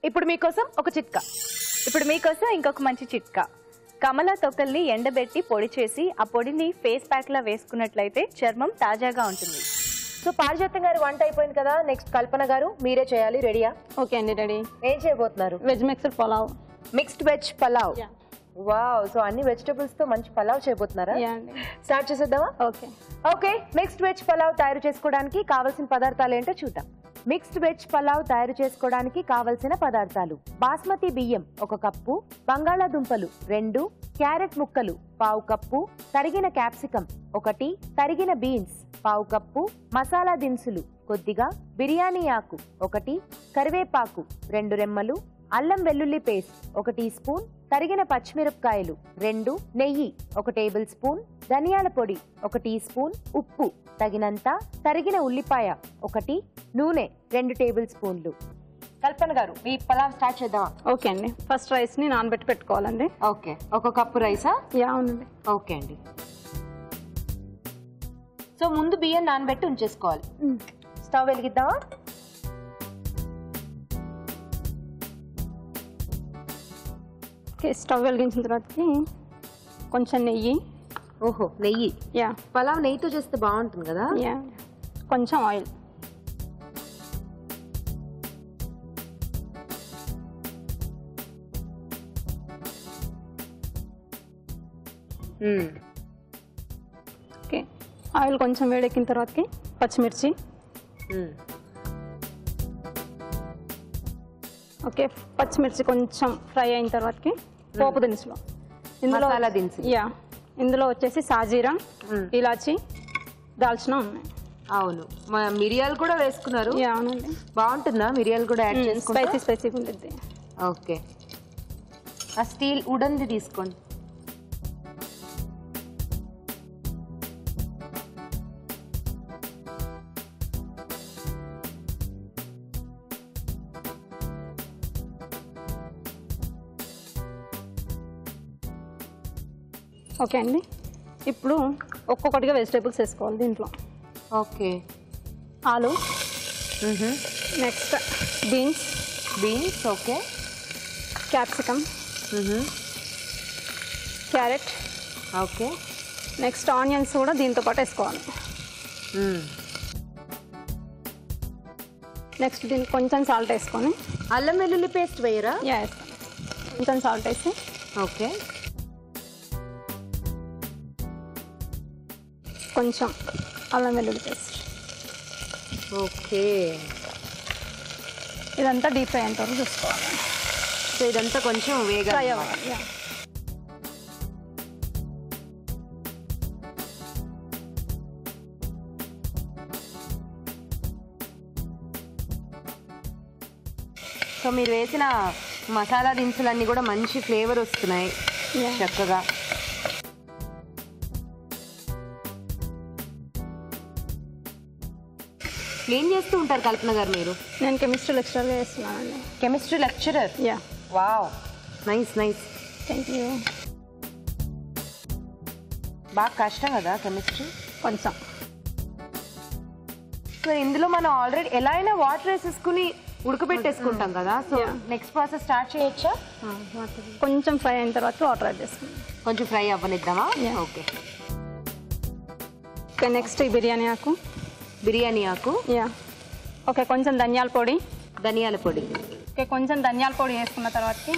ఇప్పుడు మీకోసం ఇంకొక మంచి చిట్కా. కమల తొక్కల్ని ఎండబెట్టి పొడి చేసి ఆ పొడిని ఫేస్ ప్యాక్ లా వేసుకున్నట్లయితే చర్మం తాజాగా ఉంటుంది. సో పారిజాతం గారు వంట అయిపోయింది కదా, నెక్స్ట్ కల్పన గారు మీరే చేయాలి. రెడీయా? ఓకే అండి, రెడీ. ఏం చేయబోతున్నారు? Veg mixed pulao. Mixed veg pulao. Wow, so అన్ని వెజిటబుల్స్ తో మంచి పలావ్ చేయబోతున్నారా? స్టార్ట్ చేసేద్దామా? Okay. Okay, mixed veg pulao తయారు చేసుకోవడానికి కావాల్సిన పదార్థాలు ఏంటో చూద్దాం. మిక్స్డ్ వెజ్ పలావ్ తయారు చేసుకోవడానికి కావలసిన పదార్థాలు: బాస్మతి బియ్యం 1 కప్పు, బంగాళాదుంపలు 2, క్యారెట్ ముక్కలు 1/2 కప్పు, తరిగిన క్యాప్సికం 1, తరిగిన బీన్స్ 1/2 కప్పు, మసాలా దినుసులు కొద్దిగా, బిర్యానీ ఆకు 1, కరివేపాకు 2 రెమ్మలు, అల్లం వెల్లుల్లి పేస్ట్ 1 టీ స్పూన్, తరిగిన పచ్చిమిరపకాయలు 2, నెయ్యి 1 టేబుల్ స్పూన్, ధనియాల పొడి 1 టీ స్పూన్, ఉప్పు తగినంత, తరిగిన ఉల్లిపాయ 1, నూనె 2 టేబుల్ స్పూన్లు. కల్పన గారు, మీ పలావ్ స్టార్ట్ చేద్దామా? ఓకే అండి. ఫస్ట్ రైస్ ని నానబెట్టి పెట్టుకోవాలండి. ఓకే, 1 కప్పు రైసా? అవునండి. ఓకే అండి. సో ముందు బియ్యం నానబెట్టి ఉంచేసుకోవాలి. స్టవ్ వెలిగిద్దామా? ఓకే, స్టవ్ వెలిగించిన తర్వాత కొంచెం నెయ్యి, ఓహో, నెయ్యి. యా పలావ్ నెయ్యితో చేస్తే బాగుంటుంది కదా. యా కొంచెం ఆయిల్. ఓకే, ఆయిల్ కొంచెం వేడెక్కిన తర్వాతకి పచ్చిమిర్చి. ఓకే, పచ్చిమిర్చి కొంచెం ఫ్రై అయిన తర్వాతకి పోపు దినుసులు. ఇందులో మసాలా దినుసులు. యా ఇందులో వచ్చేసి సాజీరా, ఇలాచి, దాల్చిన ఉన్నాయి. అవును, మిరియాలు కూడా వేసుకున్నారు. యా అవునండి. బాగుంటుందా మిరియాలు కూడా యాడ్ చేసుకుంటే? స్పైసీ స్పైసీగా ఉంటుంది. ఓకే, ఆ స్టీల్ ఉడన్ది తీసుకోండి. ఓకే అండి, ఇప్పుడు ఒక్కొక్కటిగా వెజిటేబుల్స్ వేసుకోవాలి దీంట్లో. ఓకే, ఆలు, next beans. Beans. Okay, capsicum, carrot. Okay, next onions కూడా దీంతో పాటు వేసుకోవాలి. నెక్స్ట్ దీనికి కొంచెం సాల్ట్ వేసుకొని. అల్లం వెల్లుల్లి పేస్ట్ వేయరా? యా వేస్తాను. కొంచెం సాల్ట్ వేసి. ఓకే, కొంచెం అల్లం వెల్లుల్లి పేస్ట్. ఓకే, ఇదంతా డీప్ ఫ్రై అయ్యేంత వరకు చూసుకోవాలి. సో ఇదంతా కొంచెం వేగా ఫ్రై అవ్వాలి. యా సో మీరు వేసిన మసాలా దినుసులన్నీ కూడా మంచి ఫ్లేవర్ వస్తున్నాయి చక్కగా. ఏం చేస్తూ ఉంటారు కల్పన గారు మీరు? నేను కెమిస్ట్రీ లెక్చరర్గా చేస్తున్నానండి. Chemistry lecturer? Yeah. Wow, nice nice. Thank you. బాగా కష్టం కదా కెమిస్ట్రీ? కొంచెం. సో ఇందులో మనం ఆల్రెడీ ఎలా అయినా వాటర్ వేసేసుకుని ఉడకబెట్టేసుకుంటాం కదా. సో నెక్స్ట్ ప్రాసెస్ స్టార్ట్ చేయొచ్చా? కొంచెం ఫ్రై అయిన తర్వాత వాటర్ యాడ్ చేసుకుంటాం. కొంచెం ఫ్రై అవ్వనిద్దామా? ఓకే. ఓకే, నెక్స్ట్ ఈ బిర్యానీ ఆకు. బిర్యానీ ఆకు. యా. ఓకే, కొంచెం ధనియాల పొడి. ధనియాల పొడి. ఓకే, కొంచెం ధనియాల పొడి వేసుకున్న తర్వాతకి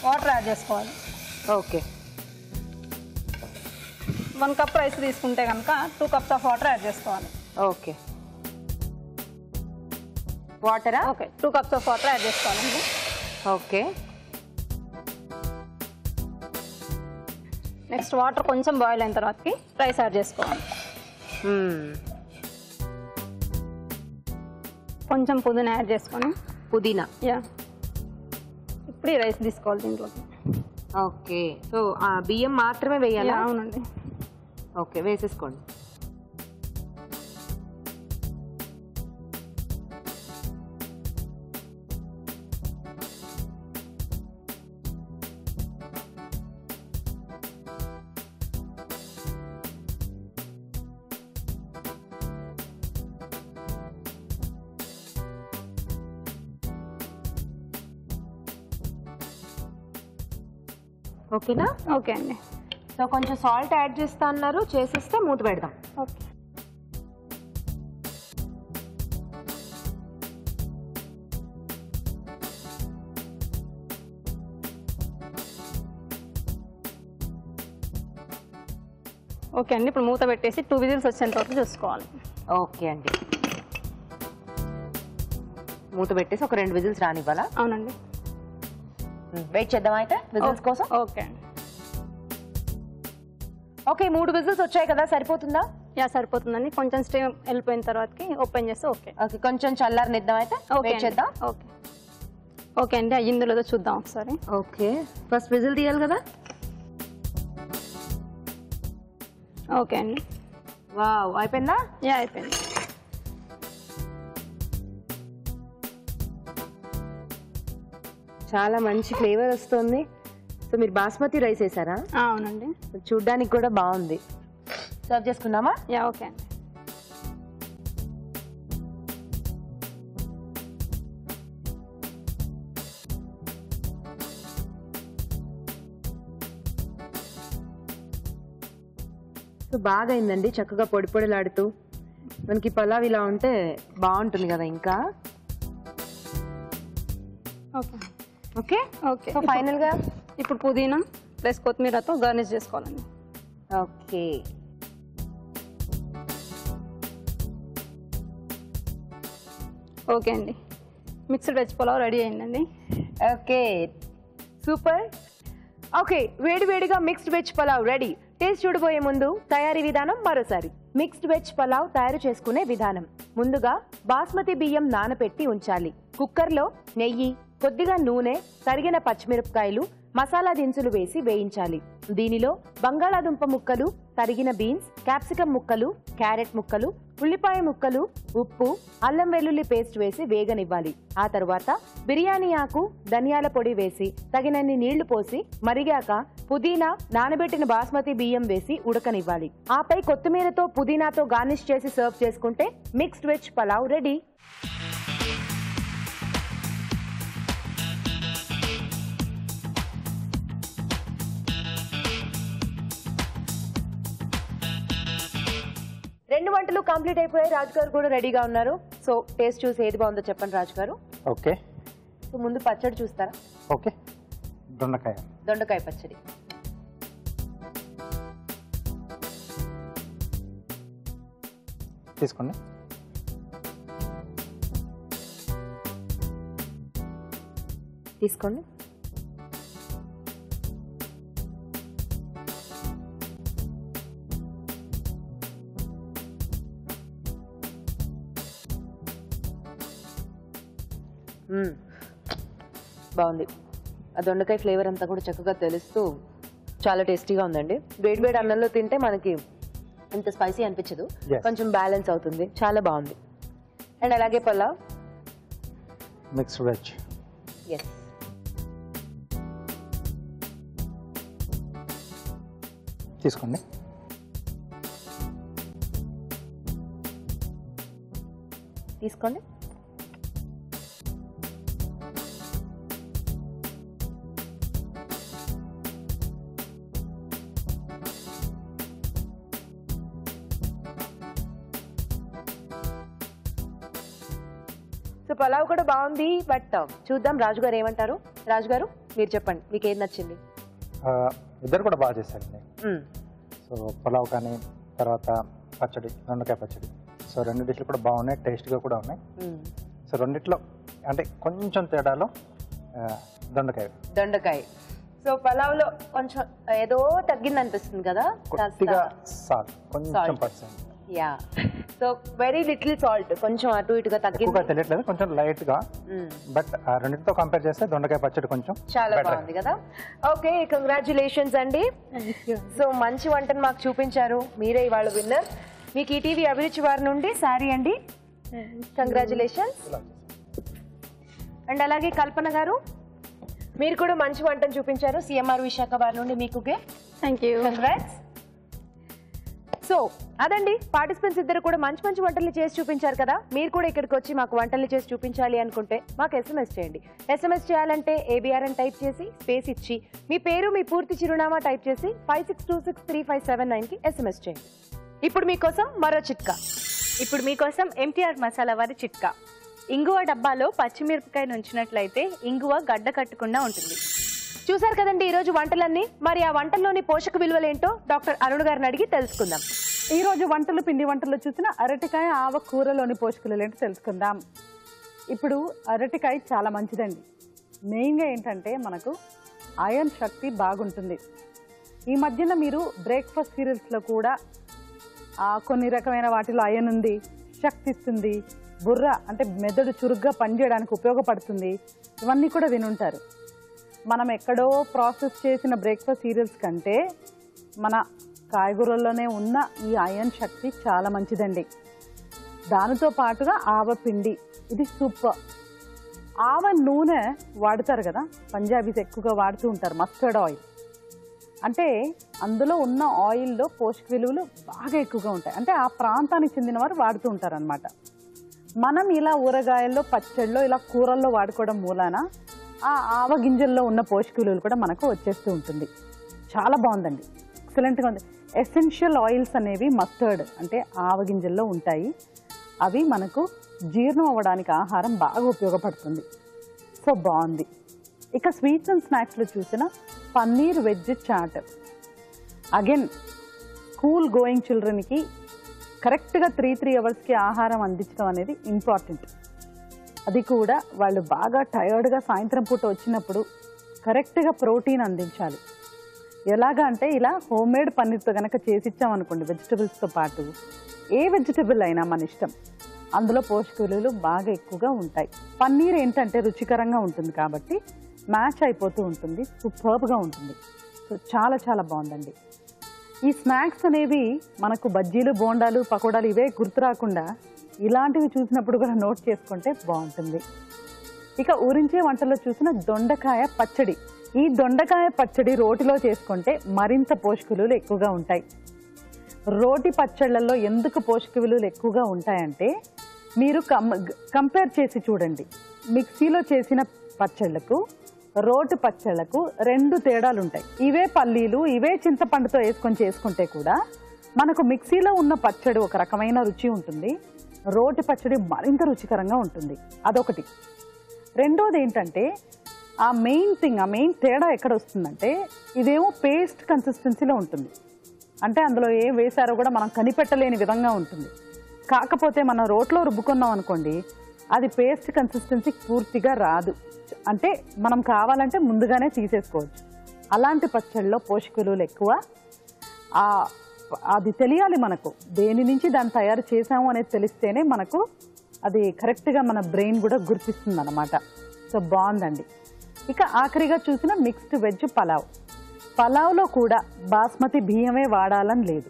వాటర్ యాడ్ చేసుకోవాలి. ఓకే. 1 కప్ రైస్ తీసుకుంటే కనుక 2 కప్స్ ఆఫ్ వాటర్ యాడ్ చేసుకోవాలి. ఓకే, వాటరా? Okay, 2 cups of water add చేసుకోవాలండి. ఓకే. నెక్స్ట్ వాటర్ కొంచెం బాయిల్ అయిన తర్వాతకి రైస్ యాడ్ చేసుకోవాలి. కొంచెం పుదీనా యాడ్ చేసుకొని. పుదీనా. యా. ఇప్పుడు ఈ రైస్ తీసుకోవాలి దీంట్లోకి. ఓకే, సో ఆ బియ్యం మాత్రమే వేయాలా? అవునండి. ఓకే, వేసేసుకోండి. ఓకేనా? ఓకే అండి. సో కొంచెం సాల్ట్ యాడ్ చేస్తా అన్నారు, చేసేస్తే మూత పెడదాం. ఓకే. ఓకే అండి, ఇప్పుడు మూత పెట్టేసి 2 విజిల్స్ వచ్చేంత వరకు చూసుకోవాలి. ఓకే అండి, మూత పెట్టేసి ఒక 2 విజిల్స్ రానివ్వాలా? అవునండి. వెయిట్ చేద్దాం అయితే విజిల్స్ కోసం. ఓకే అండి. ఓకే, 3 విజిల్స్ వచ్చాయి కదా, సరిపోతుందా? యా సరిపోతుందండి. కొంచెం స్టీమ్ వెళ్ళిపోయిన తర్వాతకి ఓపెన్ చేస్తే ఓకే. ఓకే, కొంచెం చల్లారనిద్దాం అయితే. వెయిట్ చేద్దాం. ఓకే. ఓకే అండి, అయ్యిందో లేదో చూద్దాం ఒకసారి. ఓకే, ఫస్ట్ విజిల్ తీయాలి కదా. ఓకే అండి. వావ్, అయిపోయిందా? యా అయిపోయింది. చాలా మంచి ఫ్లేవర్ వస్తుంది. సో మీరు బాస్మతి రైస్ వేసారా? అవునండి. చూడ్డానికి కూడా బాగుంది. సర్వ్ చేసుకుందామా? యా ఓకే అండి. సో బాగా అయిందండి, చక్కగా పొడి పొడిలాడుతూ. మనకి పలావ్ ఇలా ఉంటే బాగుంటుంది కదా. ఇంకా ఓకే ఓకే ఓకే. సో ఫైనల్గా ఇప్పుడు పుదీనా ప్లస్ కొత్తిమీరతో గార్నిష్ చేసుకోవాలండి. ఓకే. ఓకే అండి, మిక్స్డ్ వెజ్ పులావ్ రెడీ అయిందండి. Okay super. ఓకే, వేడివేడిగా mixed veg pulao ready. Taste చూడబోయే ముందు తయారీ విధానం మరోసారి. మిక్స్డ్ వెజ్ పలావ్ తయారు చేసుకునే విధానం. ముందుగా బాస్మతి బియ్యం నానపెట్టి ఉంచాలి. కుక్కర్లో నెయ్యి, కొద్దిగా నూనె, తరిగిన పచ్చిమిరపకాయలు, మసాలా దినుసులు వేసి వేయించాలి. దీనిలో బంగాళాదుంప ముక్కలు, తరిగిన బీన్స్, క్యాప్సికం ముక్కలు, క్యారెట్ ముక్కలు, ఉల్లిపాయ ముక్కలు, ఉప్పు, అల్లం వెల్లుల్లి పేస్ట్ వేసి వేగనివ్వాలి. ఆ తరువాత బిర్యానీ ఆకు, ధనియాల పొడి వేసి తగినన్ని నీళ్లు పోసి మరిగాక పుదీనా, నానబెట్టిన బాస్మతి బియ్యం వేసి ఉడకనివ్వాలి. ఆపై కొత్తిమీరతో పుదీనాతో గార్నిష్ చేసి సర్వ్ చేసుకుంటే మిక్స్డ్ వెజ్ పలావ్ రెడీ. రెండు వంటలు కంప్లీట్ అయిపోయాయి. రాజు గారు కూడా రెడీగా ఉన్నారు. సో టేస్ట్ చూసి ఏది బాగుందో చెప్పండి రాజు గారు. ఓకే. సో ముందు పచ్చడి చూస్తారా? ఓకే. దొండకాయ పచ్చడి. తీసుకోండి. తీసుకోండి. బాగుంది. ఆ దొండకాయ ఫ్లేవర్ అంతా కూడా చక్కగా తెలుస్తూ చాలా టేస్టీగా ఉందండి. వేడి అన్నంలో తింటే మనకి ఇంత స్పైసీ అనిపించదు, కొంచెం బ్యాలెన్స్ అవుతుంది. చాలా బాగుంది. అండ్ అలాగే పలావ్ మిక్స్డ్ వెజ్. ఎస్. తీసుకోండి. తీసుకోండి. సో పలావ్ కూడా బాగుంది, బట్ చూద్దాం రాజు గారు ఏమంటారు. రాజు గారు మీరు చెప్పండి, మీకు ఏది నచ్చింది? ఇద్దరు కూడా బాగా చేశారండి. సో పులావ్ కానీ, తర్వాత పచ్చడి, దొండకాయ పచ్చడి. సో రెండు డిష్లు కూడా బాగున్నాయి, టేస్ట్గా కూడా ఉన్నాయి. సో రెండిట్లో అంటే కొంచెం తేడాలో దొండకాయ. సో పలావ్లో కొంచెం ఏదో తగ్గింది అనిపిస్తుంది కదా, కొద్దిగా సాల్ట్ కొంచెం percent. Yeah. So very little salt, కొంచెం అటు ఇటుగా తగ్గింది, తెలియట్లేదు, కొంచెం లైట్ గా. బట్ రెండింటితో కంపేర్ చేస్తే దొండకాయ పచ్చడి కొంచెం చాలా బాగుంది కదా. ఓకే, కంగ్రాచులేషన్స్ అండి. సో మంచి వంటను మాకు చూపించారు, మీరే ఇవాళ విన్నర్. మీకు ఈటీవీ అభిరుచి వారి నుండి శారీ అండి. కంగ్రాచులేషన్స్. అండ్ అలాగే కల్పన గారు, మీరు కూడా మంచి వంటను చూపించారు. సిఎంఆర్ విశాఖ వారి నుండి మీకు థ్యాంక్ యూ. కంగ్రాట్స్. సో అదండి, పార్టిసిపెంట్స్ ఇద్దరు కూడా మంచి మంచి వంటలు చేసి చూపించారు కదా. మీరు కూడా ఇక్కడికి వచ్చి మాకు వంటలు చేసి చూపించాలి అనుకుంటే మాకు ఎస్ఎంఎస్ చేయండి. ఎస్ఎంఎస్ చేయాలంటే ఏబిఆర్ అని టైప్ చేసి స్పేస్ ఇచ్చి మీ పేరు, మీ పూర్తి చిరునామా టైప్ చేసి 56263579కి ఎస్ఎంఎస్ చేయండి. ఇప్పుడు మీకోసం మరో చిట్కా. ఇప్పుడు మీకోసం ఎంటీఆర్ మసాలా వారి చిట్కా. ఇంగువ డబ్బాలో పచ్చిమిరపకాయ ఉంచినట్లయితే ఇంగువ గడ్డ కట్టకుండా ఉంటుంది. చూసారు కదండి ఈరోజు వంటలన్నీ. మరి ఆ వంటల్లోని పోషక విలువలేంటో డాక్టర్ అరుణ్ గారిని అడిగి తెలుసుకుందాం. ఈ రోజు వంటలు, పిండి వంటలు చూసిన అరటికాయ ఆవకూరలోని పోషకాలు ఏంటో తెలుసుకుందాం. ఇప్పుడు అరటికాయ చాలా మంచిదండి. మెయిన్గా ఏంటంటే మనకు ఐరన్ శక్తి బాగుంటుంది. ఈ మధ్యన మీరు బ్రేక్ఫాస్ట్ సీరియల్స్లో కూడా కొన్ని రకమైన వాటిలో ఐరన్ ఉంది, శక్తి ఇస్తుంది, బుర్ర అంటే మెదడు చురుగ్గా పనిచేయడానికి ఉపయోగపడుతుంది, ఇవన్నీ కూడా వినుంటారు. మనం ఎక్కడో ప్రాసెస్ చేసిన బ్రేక్ఫాస్ట్ సీరియల్స్ కంటే మన కాయగూరల్లోనే ఉన్న ఈ ఐరన్ శక్తి చాలా మంచిదండి. దానితో పాటుగా ఆవపిండి, ఇది సూపర్. ఆవ నూనె వాడతారు కదా, పంజాబీస్ ఎక్కువగా వాడుతూ ఉంటారు, మస్టర్డ్ ఆయిల్. అంటే అందులో ఉన్న ఆయిల్లో పోషక విలువలు బాగా ఎక్కువగా ఉంటాయి. అంటే ఆ ప్రాంతానికి చెందిన వారు వాడుతూ ఉంటారు అనమాట. మనం ఇలా ఊరగాయల్లో, పచ్చళ్ళలో, ఇలా కూరల్లో వాడుకోవడం మూలాన ఆ ఆవ గింజల్లో ఉన్న పోషక విలువలు కూడా మనకు వచ్చేస్తూ ఉంటుంది. చాలా బాగుందండి, ఎక్సలెంట్గా ఉంది. ఎసెన్షియల్ ఆయిల్స్ అనేవి మస్టర్డ్ అంటే ఆవగింజల్లో ఉంటాయి. అవి మనకు జీర్ణం అవ్వడానికి ఆహారం బాగా ఉపయోగపడుతుంది. సో బాగుంది. ఇక స్వీట్స్ అండ్ స్నాక్స్లో చూసిన paneer veg chaat. Again school going చిల్డ్రన్కి కరెక్ట్గా 3 అవర్స్కి ఆహారం అందించడం అనేది ఇంపార్టెంట్. అది కూడా వాళ్ళు బాగా టయర్డ్గా సాయంత్రం పూట వచ్చినప్పుడు కరెక్ట్గా ప్రోటీన్ అందించాలి. ఎలాగా అంటే ఇలా హోమ్మేడ్ పన్నీర్తో కనుక చేసి ఇచ్చామనుకోండి, వెజిటబుల్స్తో పాటు ఏ వెజిటబుల్ అయినా మన ఇష్టం, అందులో పోషక విలువలు బాగా ఎక్కువగా ఉంటాయి. పన్నీర్ ఏంటంటే రుచికరంగా ఉంటుంది కాబట్టి మ్యాచ్ అయిపోతూ ఉంటుంది, సూపర్బ్గా ఉంటుంది. సో చాలా చాలా బాగుందండి. ఈ స్నాక్స్ అనేవి మనకు బజ్జీలు, బోండాలు, పకోడాలు ఇవే గుర్తు రాకుండా ఇలాంటివి చూసినప్పుడు కూడా నోట్ చేసుకుంటే బాగుంటుంది. ఇక ఊరించే వంటల్లో చూసిన దొండకాయ పచ్చడి. ఈ దొండకాయ పచ్చడి రోటిలో చేసుకుంటే మరింత పోషక విలువలు ఎక్కువగా ఉంటాయి. రోటి పచ్చళ్ళల్లో ఎందుకు పోషక విలువలు ఎక్కువగా ఉంటాయంటే మీరు కంపేర్ చేసి చూడండి. మిక్సీలో చేసిన పచ్చళ్లకు రోటి పచ్చళ్లకు 2 తేడాలు ఉంటాయి. ఇవే పల్లీలు, ఇవే చింతపండుతో వేసుకొని చేసుకుంటే కూడా మనకు మిక్సీలో ఉన్న పచ్చడి ఒక రకమైన రుచి ఉంటుంది, రోటి పచ్చడి మరింత రుచికరంగా ఉంటుంది. అదొకటి. రెండోది ఏంటంటే ఆ మెయిన్ తేడా ఎక్కడ వస్తుందంటే ఇదేమో పేస్ట్ కన్సిస్టెన్సీలో ఉంటుంది. అంటే అందులో ఏం వేశారో కూడా మనం కనిపెట్టలేని విధంగా ఉంటుంది. కాకపోతే మనం రోట్లో రుబ్బుకున్నాం అనుకోండి, అది పేస్ట్ కన్సిస్టెన్సీ పూర్తిగా రాదు. అంటే మనం కావాలంటే ముందుగానే తీసేసుకోవచ్చు. అలాంటి పచ్చళ్ళలో పోషక విలువలు ఎక్కువ. అది తెలియాలి మనకు, దేని నుంచి దాన్ని తయారు చేసాము అనేది తెలిస్తేనే మనకు అది కరెక్ట్గా మన బ్రెయిన్ కూడా గుర్తిస్తుంది అన్నమాట. సో బాగుందండి. ఇక ఆఖరిగా చూసిన మిక్స్డ్ వెజ్ పలావ్. పలావ్లో కూడా బాస్మతి బియ్యమే వాడాలని లేదు.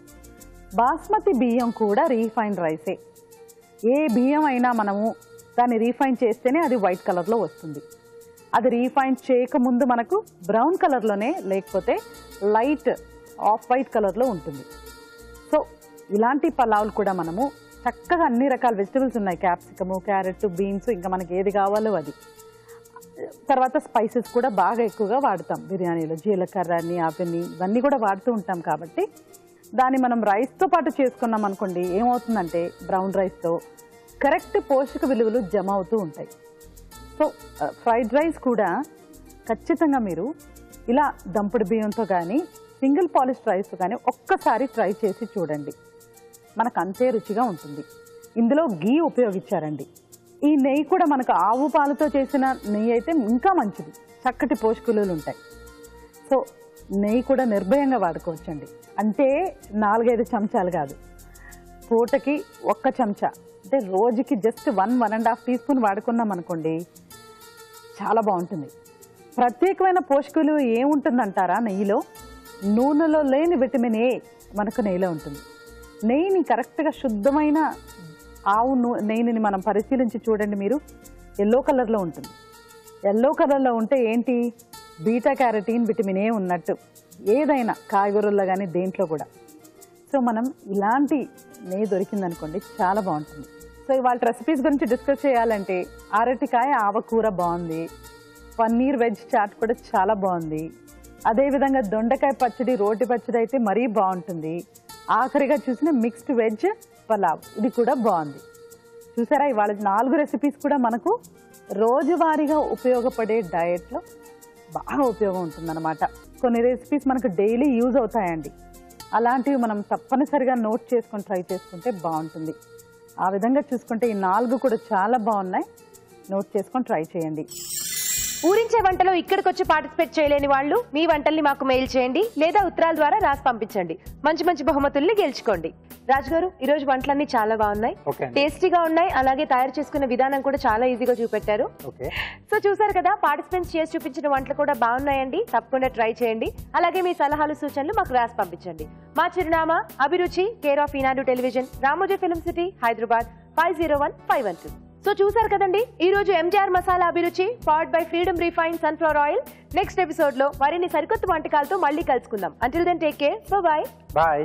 బాస్మతి బియ్యం కూడా రీఫైన్డ్ రైసే. ఏ బియ్యం అయినా మనము దాన్ని రీఫైన్ చేస్తేనే అది వైట్ కలర్లో వస్తుంది. అది రీఫైన్ చేయకముందు మనకు బ్రౌన్ కలర్లోనే, లేకపోతే లైట్ ఆఫ్ వైట్ కలర్లో ఉంటుంది. సో ఇలాంటి పలావులు కూడా మనము చక్కగా అన్ని రకాల వెజిటబుల్స్ ఉన్నాయి, క్యాప్సికము, క్యారెట్, బీన్స్, ఇంకా మనకి ఏది కావాలో అది. తర్వాత స్పైసెస్ కూడా బాగా ఎక్కువగా వాడతాం బిర్యానీలో, జీలకర్రని, అవన్నీ ఇవన్నీ కూడా వాడుతూ ఉంటాం. కాబట్టి దాన్ని మనం రైస్తో పాటు చేసుకున్నాం అనుకోండి, ఏమవుతుందంటే బ్రౌన్ రైస్తో కరెక్ట్ పోషక విలువలు జమ అవుతూ ఉంటాయి. సో ఫ్రైడ్ రైస్ కూడా ఖచ్చితంగా మీరు ఇలా దంపుడు బియ్యంతో కానీ సింగిల్ పాలిష్డ్ రైస్తో కానీ ఒక్కసారి ట్రై చేసి చూడండి, మనకు అంతే రుచిగా ఉంటుంది. ఇందులో గీ ఉపయోగించారండి. ఈ నెయ్యి కూడా మనకు ఆవు పాలతో చేసిన నెయ్యి అయితే ఇంకా మంచిది, చక్కటి పోషక విలువలు ఉంటాయి. సో నెయ్యి కూడా నిర్భయంగా వాడుకోవచ్చండి. అంటే 4-5 చెంచాలు కాదు, పూటకి 1 చెంచా, అంటే రోజుకి జస్ట్ 1-1.5 టీ స్పూన్ వాడుకున్నాం అనుకోండి, చాలా బాగుంటుంది. ప్రత్యేకమైన పోషక విలువ ఏముంటుందంటారా నెయ్యిలో? నూనెలో లేని విటమిన్ ఏ మనకు నెయ్యిలో ఉంటుంది. నెయ్యిని కరెక్ట్గా శుద్ధమైన ఆవు నెయ్యిని మనం పరిశీలించి చూడండి, మీరు ఎల్లో కలర్లో ఉంటుంది. ఎల్లో కలర్లో ఉంటే ఏంటి? బీటా క్యారటీన్, విటమిన్ ఏ ఉన్నట్టు, ఏదైనా కాయగూరల్లో కానీ దేంట్లో కూడా. సో మనం ఇలాంటి నెయ్యి దొరికిందనుకోండి చాలా బాగుంటుంది. సో ఇవాళ రెసిపీస్ గురించి డిస్కస్ చేయాలంటే అరటికాయ ఆవకూర బాగుంది, పన్నీర్ వెజ్ చాట్ కూడా చాలా బాగుంది, అదేవిధంగా దొండకాయ పచ్చడి, రోటి పచ్చడి అయితే మరీ బాగుంటుంది. ఆఖరిగా చూసిన మిక్స్డ్ వెజ్ పలావ్, ఇది కూడా బాగుంది. చూసారా, ఇవాళ 4 రెసిపీస్ కూడా మనకు రోజువారీగా ఉపయోగపడే డయట్లో బాగా ఉపయోగం ఉంటుందన్నమాట. కొన్ని రెసిపీస్ మనకు డైలీ యూజ్ అవుతాయండి, అలాంటివి మనం తప్పనిసరిగా నోట్ చేసుకొని ట్రై చేసుకుంటే బాగుంటుంది. ఆ విధంగా చూసుకుంటే ఈ 4 కూడా చాలా బాగున్నాయి, నోట్ చేసుకొని ట్రై చేయండి. ఊరించే వంటలో ఇక్కడికి వచ్చి పార్టిసిపేట్ చేయలేని వాళ్ళు మీ వంటల్ని మాకు మెయిల్ చేయండి, లేదా ఉత్తరాల ద్వారా రాసి పంపించండి. మంచి మంచి బహుమతుల్ని గెలుచుకోండి. రాజు గారు, ఈ రోజు వంటలన్నీ చాలా బాగున్నాయి, టేస్టీగా ఉన్నాయి, అలాగే తయారు చేసుకునే విధానం కూడా చాలా ఈజీగా చూపెట్టారు. సో చూసారు కదా, పార్టిసిపెంట్స్ చేసి చూపించిన వంటలు కూడా బాగున్నాయండి. తప్పకుండా ట్రై చేయండి. అలాగే మీ సలహాలు, సూచనలు మాకు రాసి పంపించండి. మా చిరునామా Abhiruchi, care of Eenadu television, Ramoji film city, Hyderabad 501512. So చూసారు కదండి, ఈ రోజు MGR masala Abhiruchi powered by freedom refine sunflower oil. Next episode లో మరిన్ని సరికొత్త వంటకాలతో మళ్ళీ కలుసుకుందాం. Until then take care, by.